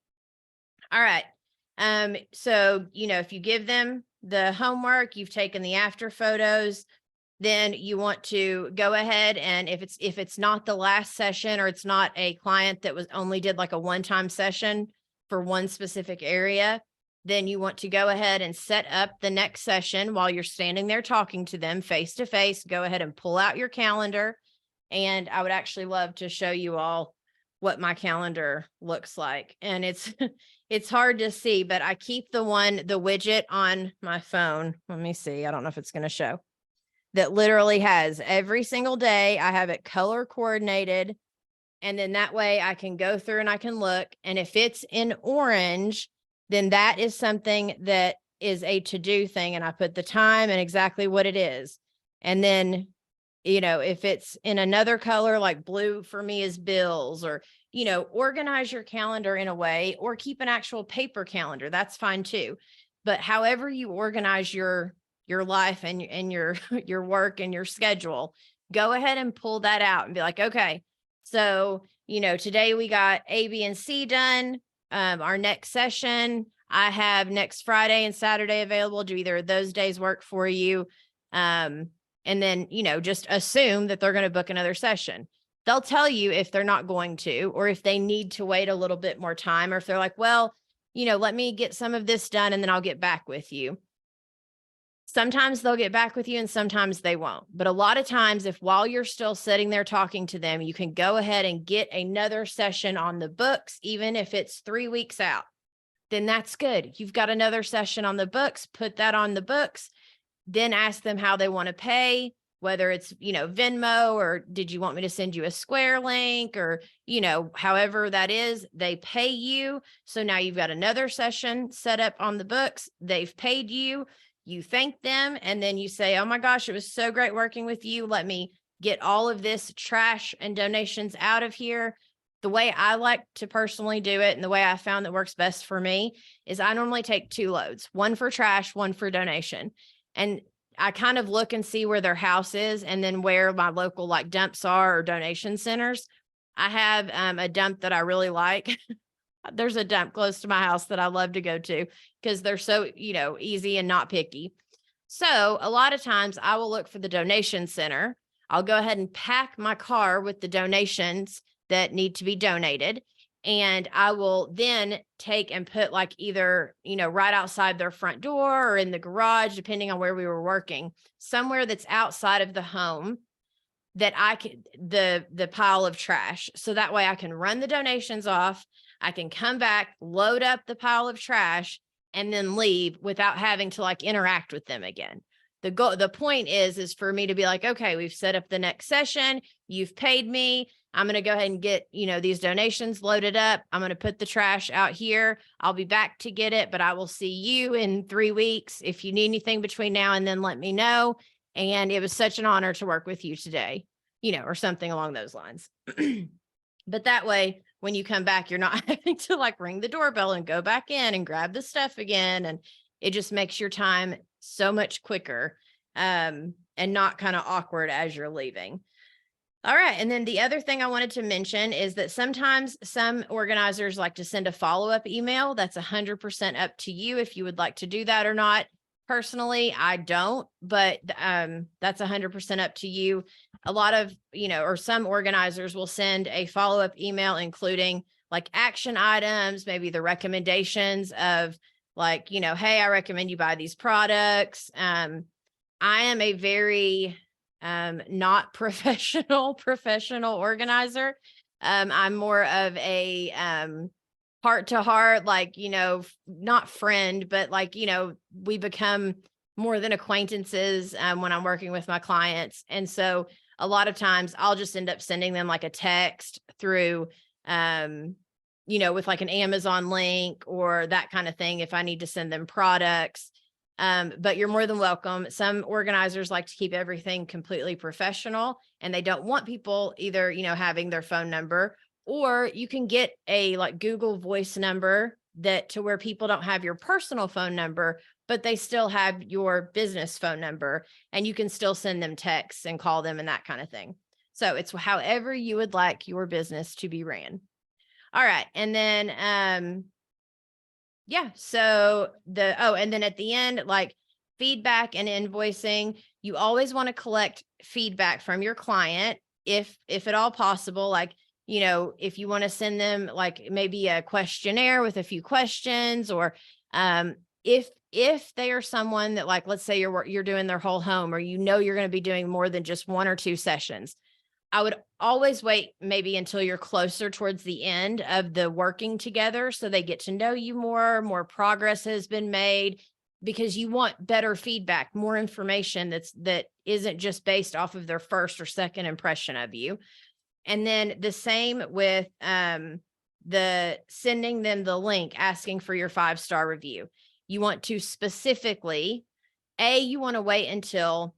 All right. So, if you give them the homework, you've taken the after photos, then you want to go ahead, and if it's not the last session, or it's not a client that only did like a one-time session for one specific area, then you want to go ahead and set up the next session while you're standing there talking to them face to face. Go ahead and pull out your calendar. And I would actually love to show you all what my calendar looks like. And it's hard to see, but I keep the widget on my phone. Let me see. I don't know if it's going to show. That literally has every single day. I have it color coordinated. And then that way I can go through and I can look. And if it's in orange, then that is something that is a to-do thing. And I put the time and exactly what it is. And then, if it's in another color, like blue for me is bills, or, organize your calendar in a way, or keep an actual paper calendar. That's fine too. But however you organize your life and your work and your schedule, go ahead and pull that out and be like, okay, so, today we got A, B, and C done. Our next session, I have next Friday and Saturday available. Do either of those days work for you? And then, just assume that they're going to book another session. They'll tell you if they're not going to, or if they need to wait a little bit more time, or if they're like, well, let me get some of this done and then I'll get back with you. Sometimes they'll get back with you and sometimes they won't. But a lot of times, if while you're still sitting there talking to them, you can go ahead and get another session on the books, even if it's 3 weeks out, then that's good. You've got another session on the books, put that on the books, then ask them how they want to pay. whether it's, Venmo, or did you want me to send you a Square link, or, however that is, they pay you. So now you've got another session set up on the books. They've paid you. You thank them, and then you say, oh my gosh, it was so great working with you. Let me get all of this trash and donations out of here. The way I like to personally do it, and the way I found that works best for me, is I normally take 2 loads, one for trash, one for donation. And I kind of look and see where their house is, and then where my local like dumps are or donation centers. I have a dump that I really like. There's a dump close to my house that I love to go to because they're so, easy and not picky. So a lot of times I will look for the donation center. I'll go ahead and pack my car with the donations that need to be donated. And I will then take and put like either, right outside their front door or in the garage, depending on where we were working, somewhere that's outside of the home, that I could, the pile of trash. So that way I can run the donations off. I can come back, load up the pile of trash, and then leave without having to like interact with them again. The point is for me to be like, okay, we've set up the next session. You've paid me. I'm going to go ahead and get, these donations loaded up. I'm going to put the trash out here. I'll be back to get it, but I will see you in 3 weeks. If you need anything between now and then, let me know. And it was such an honor to work with you today, or something along those lines. But that way, when you come back, you're not having to like ring the doorbell and go back in and grab the stuff again. And it just makes your time so much quicker, and not kind of awkward as you're leaving. All right. And then the other thing I wanted to mention is that sometimes some organizers like to send a follow-up email. That's 100% up to you if you would like to do that or not. Personally, I don't, but that's 100% up to you. A lot of, or some organizers will send a follow-up email, including like action items, maybe the recommendations of like, hey, I recommend you buy these products. I am a very not professional organizer. I'm more of a heart to heart, like, not friend, but like, we become more than acquaintances when I'm working with my clients. And so a lot of times I'll just end up sending them like a text through, with like an Amazon link or that kind of thing if I need to send them products. But you're more than welcome. Some organizers like to keep everything completely professional, and they don't want people either, having their phone number, or you can get a like Google Voice number that to where people don't have your personal phone number, but they still have your business phone number, and you can still send them texts and call them and that kind of thing. So it's however you would like your business to be ran. All right. And then, so and then at the end, like feedback and invoicing, you always want to collect feedback from your client if at all possible. Like, if you want to send them like maybe a questionnaire with a few questions, or if they are someone that, like, let's say you're doing their whole home, or you're going to be doing more than just 1 or 2 sessions, I would always wait maybe until you're closer towards the end of the working together, so they get to know you more progress has been made, because you want better feedback, more information that isn't just based off of their first or second impression of you. And then the same with the sending them the link asking for your 5-star review. You want to specifically, you want to wait until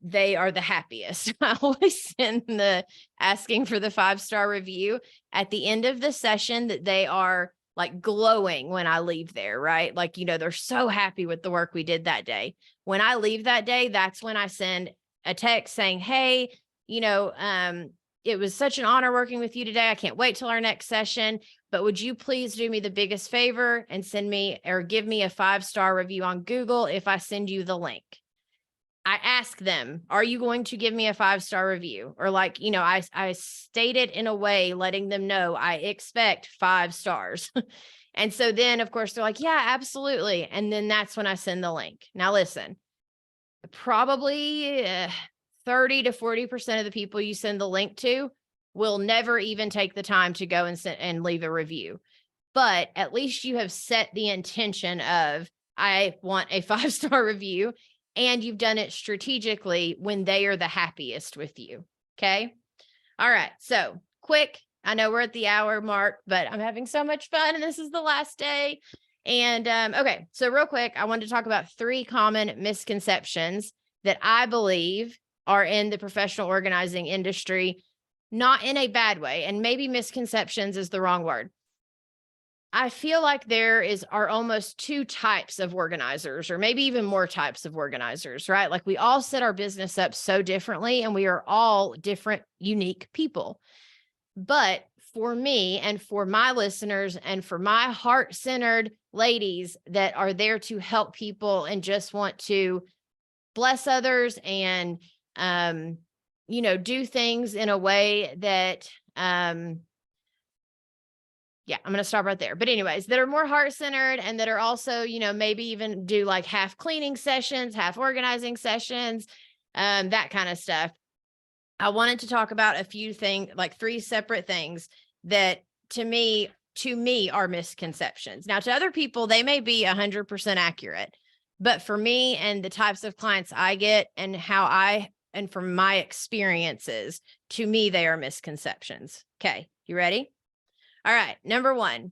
they are the happiest. I always send the asking for the 5-star review at the end of the session, that they are like glowing when I leave there, right? Like, they're so happy with the work we did that day. When I leave that day, that's when I send a text saying, hey, it was such an honor working with you today. I can't wait till our next session, but would you please do me the biggest favor and send me or give me a 5-star review on Google if I send you the link? I ask them, are you going to give me a 5-star review? Or like, I state it in a way letting them know I expect 5 stars. And so then of course they're like, yeah, absolutely. And then that's when I send the link. Now listen, probably 30 to 40% of the people you send the link to will never even take the time to go and leave a review. But at least you have set the intention of, I want a 5-star review. and you've done it strategically when they are the happiest with you. Okay. All right. So quick, I know we're at the hour mark, but I'm having so much fun and this is the last day. And okay, so real quick, I wanted to talk about 3 common misconceptions that I believe are in the professional organizing industry, not in a bad way, and maybe misconceptions is the wrong word. I feel like are almost 2 types of organizers, or maybe even more types of organizers, right? Like we all set our business up so differently and we are all different, unique people. But for me and for my listeners and for my heart-centered ladies that are there to help people and just want to bless others and, do things in a way that, yeah, I'm going to stop right there. But anyways, that are more heart-centered and that are also, maybe even do like half cleaning sessions, half organizing sessions, that kind of stuff. I wanted to talk about a few things, like 3 separate things that to me are misconceptions. Now, to other people, they may be 100% accurate, but for me and the types of clients I get and and from my experiences, to me, they are misconceptions. Okay. You ready? All right. Number 1,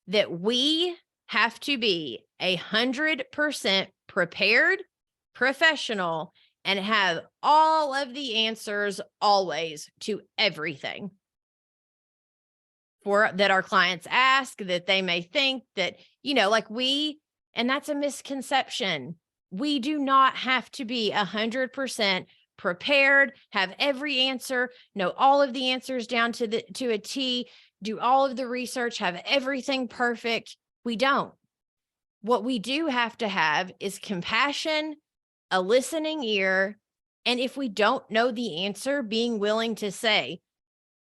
that we have to be 100% prepared, professional, and have all of the answers always to everything that our clients ask, that they may think that, and that's a misconception. We do not have to be 100% prepared, have every answer, know all of the answers down to a T, do all of the research, have everything perfect. We don't. What we do have to have is compassion, a listening ear, and if we don't know the answer, being willing to say,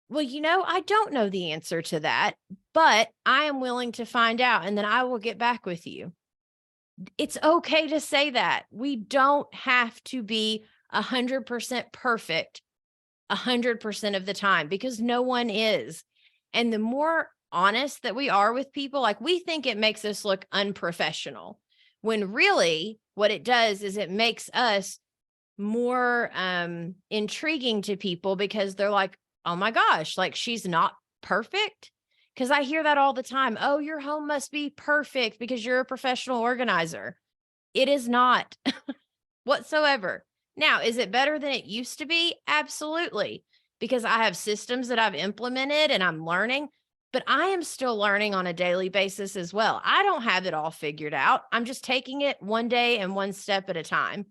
well, I don't know the answer to that, but I am willing to find out and then I will get back with you. It's okay to say that. We don't have to be 100% perfect 100% of the time because no one is. And the more honest that we are with people, like we think it makes us look unprofessional, when really what it does is it makes us more intriguing to people because they're like, oh my gosh, like she's not perfect. Because I hear that all the time. Oh, your home must be perfect because you're a professional organizer. It is not whatsoever. Now, is it better than it used to be? Absolutely. Because I have systems that I've implemented and I'm learning, but I am still learning on a daily basis as well. I don't have it all figured out. I'm just taking it one day and one step at a time.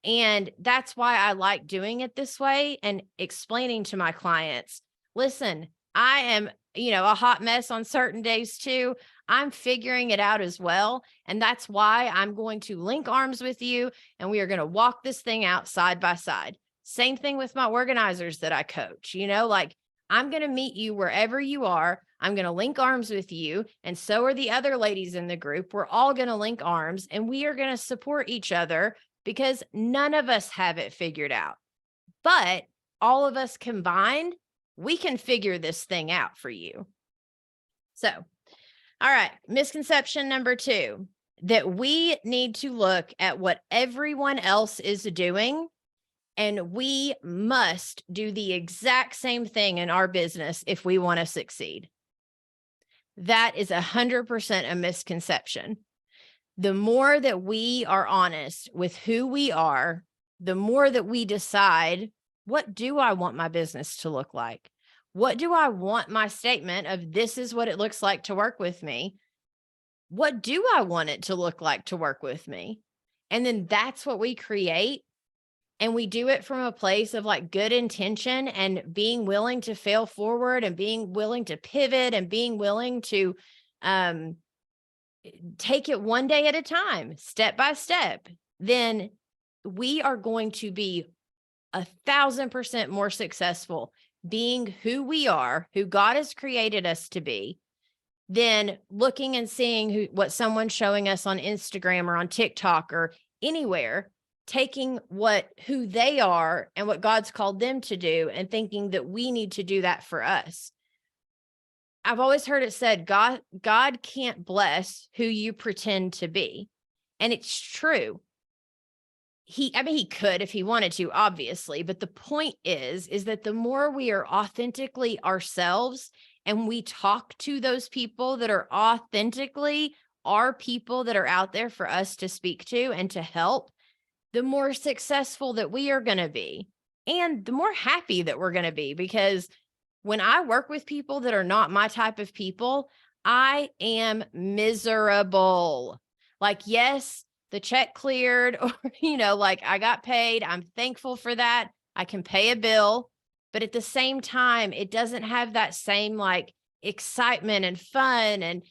And that's why I like doing it this way and explaining to my clients, listen, I am, a hot mess on certain days too. I'm figuring it out as well. And that's why I'm going to link arms with you and we are going to walk this thing out side by side. Same thing with my organizers that I coach, like I'm going to meet you wherever you are. I'm going to link arms with you. And so are the other ladies in the group. We're all going to link arms and we are going to support each other because none of us have it figured out. But all of us combined, we can figure this thing out for you. So, all right, misconception number 2, that we need to look at what everyone else is doing, and we must do the exact same thing in our business if we want to succeed. That is 100% a misconception. The more that we are honest with who we are, the more that we decide, what do I want my business to look like? What do I want my statement of this is what it looks like to work with me? What do I want it to look like to work with me? And then that's what we create. And we do it from a place of like good intention and being willing to fail forward and being willing to pivot and being willing to, take it one day at a time, step by step, then we are going to be 1,000% more successful being who we are, who God has created us to be, than looking and seeing what someone's showing us on Instagram or on TikTok or anywhere, taking who they are and what God's called them to do and thinking that we need to do that for us. I've always heard it said, God can't bless who you pretend to be. And it's true. he could if he wanted to, obviously, but the point is that the more we are authentically ourselves and we talk to those people that are authentically our people that are out there for us to speak to and to help, the more successful that we are going to be and the more happy that we're going to be. Because when I work with people that are not my type of people, I am miserable. Like, yes, the check cleared, or, like I got paid. I'm thankful for that. I can pay a bill. But at the same time, it doesn't have that same like excitement and fun and,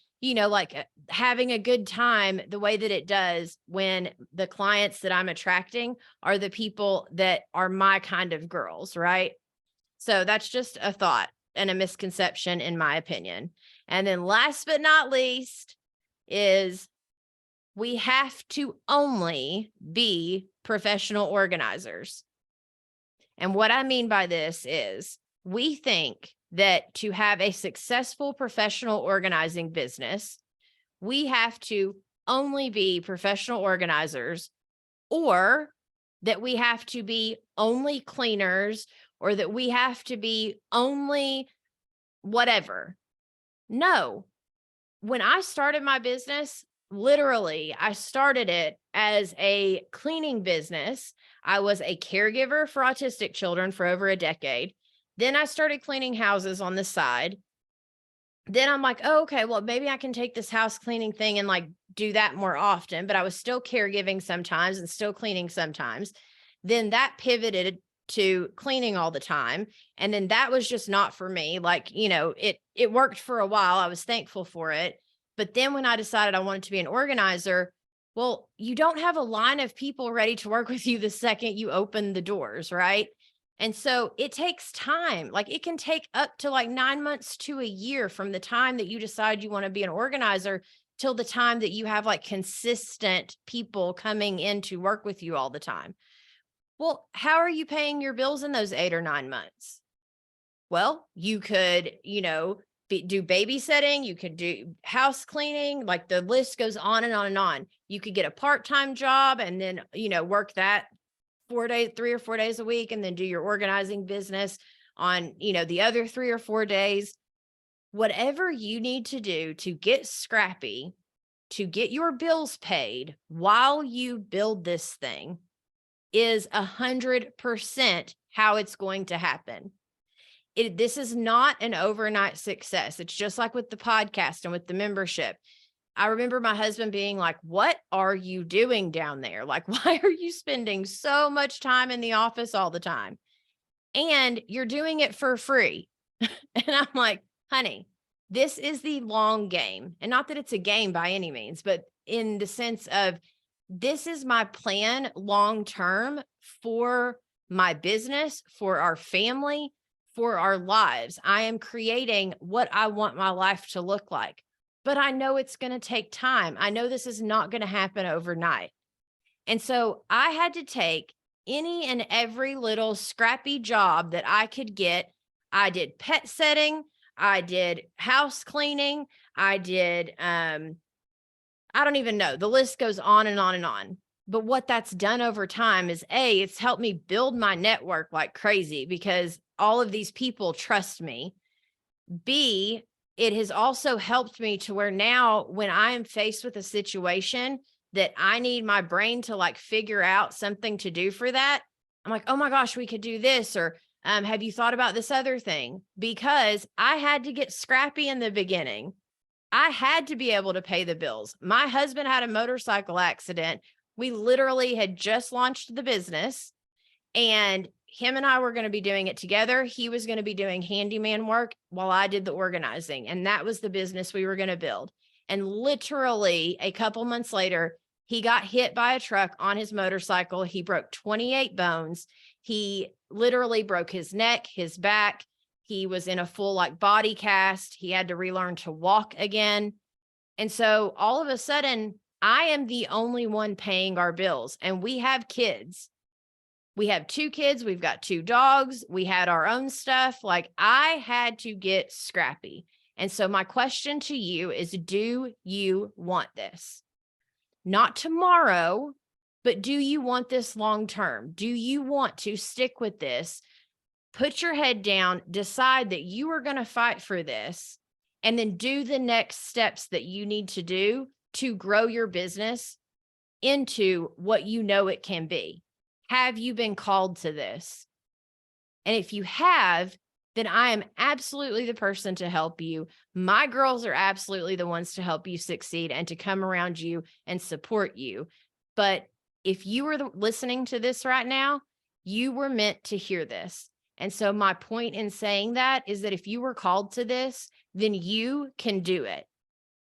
having a good time the way that it does when the clients that I'm attracting are the people that are my kind of girls, right? So that's just a thought and a misconception, in my opinion. And then last but not least is we have to only be professional organizers. And what I mean by this is we think that to have a successful professional organizing business, we have to only be professional organizers, or that we have to be only cleaners, or that we have to be only whatever. No. When I started my business, literally, I started it as a cleaning business. I was a caregiver for autistic children for over a decade. Then I started cleaning houses on the side. Then I'm like, oh, okay, well, maybe I can take this house cleaning thing and like do that more often. But I was still caregiving sometimes and still cleaning sometimes. Then that pivoted to cleaning all the time. And then that was just not for me. Like, it worked for a while. I was thankful for it. But then when I decided I wanted to be an organizer, well, you don't have a line of people ready to work with you the second you open the doors, right? And so it takes time. Like it can take up to like 9 months to a year from the time that you decide you want to be an organizer till the time that you have like consistent people coming in to work with you all the time. Well, how are you paying your bills in those 8 or 9 months? Well, you could, do babysitting, you could do house cleaning, like the list goes on and on and on. You could get a part-time job and then, work that 4 days, 3 or 4 days a week, and then do your organizing business on, the other 3 or 4 days. Whatever you need to do to get scrappy, to get your bills paid while you build this thing is 100% how it's going to happen. This is not an overnight success. It's just like with the podcast and with the membership. I remember my husband being like, what are you doing down there? Like, why are you spending so much time in the office all the time? And you're doing it for free. And I'm like, honey, this is the long game. And not that it's a game by any means, but in the sense of this is my plan long term for my business, for our family, for our lives. I am creating what I want my life to look like. But I know it's going to take time. I know this is not going to happen overnight. And so I had to take any and every little scrappy job that I could get. I did pet setting. I did house cleaning. I did, I don't even know. The list goes on and on and on. But what that's done over time is it's helped me build my network like crazy because all of these people trust me. B, it has also helped me to where now when I am faced with a situation that I need my brain to like figure out something to do for that, I'm like, oh my gosh, we could do this. Or have you thought about this other thing? Because I had to get scrappy in the beginning. I had to be able to pay the bills. My husband had a motorcycle accident. We literally had just launched the business and him and I were going to be doing it together. He was going to be doing handyman work while I did the organizing. And that was the business we were going to build. And literally a couple months later, he got hit by a truck on his motorcycle. He broke 28 bones. He literally broke his neck, his back. He was in a full like body cast. He had to relearn to walk again. And so all of a sudden, I am the only one paying our bills and we have kids. We have 2 kids. We've got 2 dogs. We had our own stuff. Like I had to get scrappy. And so my question to you is, do you want this? Not tomorrow, But do you want this long term? Do you want to stick with this? Put your head down, decide that you are going to fight for this, and then do the next steps that you need to do to grow your business into what you know it can be. Have you been called to this? And if you have, then I am absolutely the person to help you. My girls are absolutely the ones to help you succeed and to come around you and support you. But if you are listening to this right now, you were meant to hear this. And so my point in saying that is that if you were called to this, then you can do it,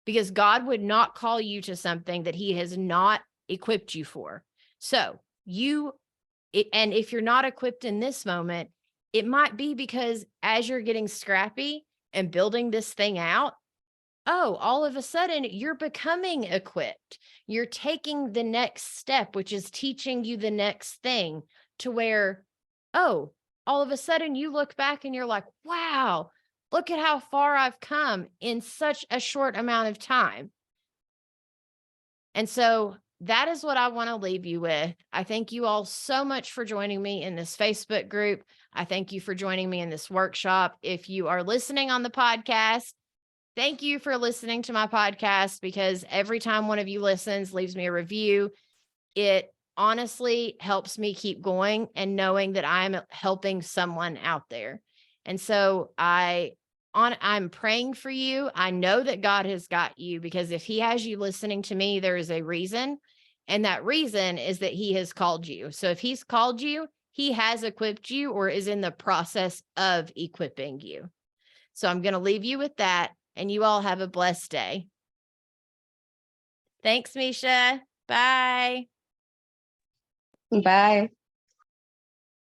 because God would not call you to something that he has not equipped you for. So and if you're not equipped in this moment, it might be because as you're getting scrappy and building this thing out, all of a sudden you're becoming equipped. You're taking the next step, which is teaching you the next thing, to where, all of a sudden you look back and you're like, wow, look at how far I've come in such a short amount of time. And so that is what I want to leave you with. I thank you all so much for joining me in this Facebook group. I thank you for joining me in this workshop. If you are listening on the podcast, thank you for listening to my podcast, because every time one of you listens, leaves me a review, it honestly helps me keep going and knowing that I'm helping someone out there. And so I'm praying for you. I know that God has got you, because if he has you listening to me, there is a reason. And that reason is that he has called you. So if he's called you, he has equipped you or is in the process of equipping you. So I'm going to leave you with that, and you all have a blessed day. Thanks, Misha. Bye. Bye.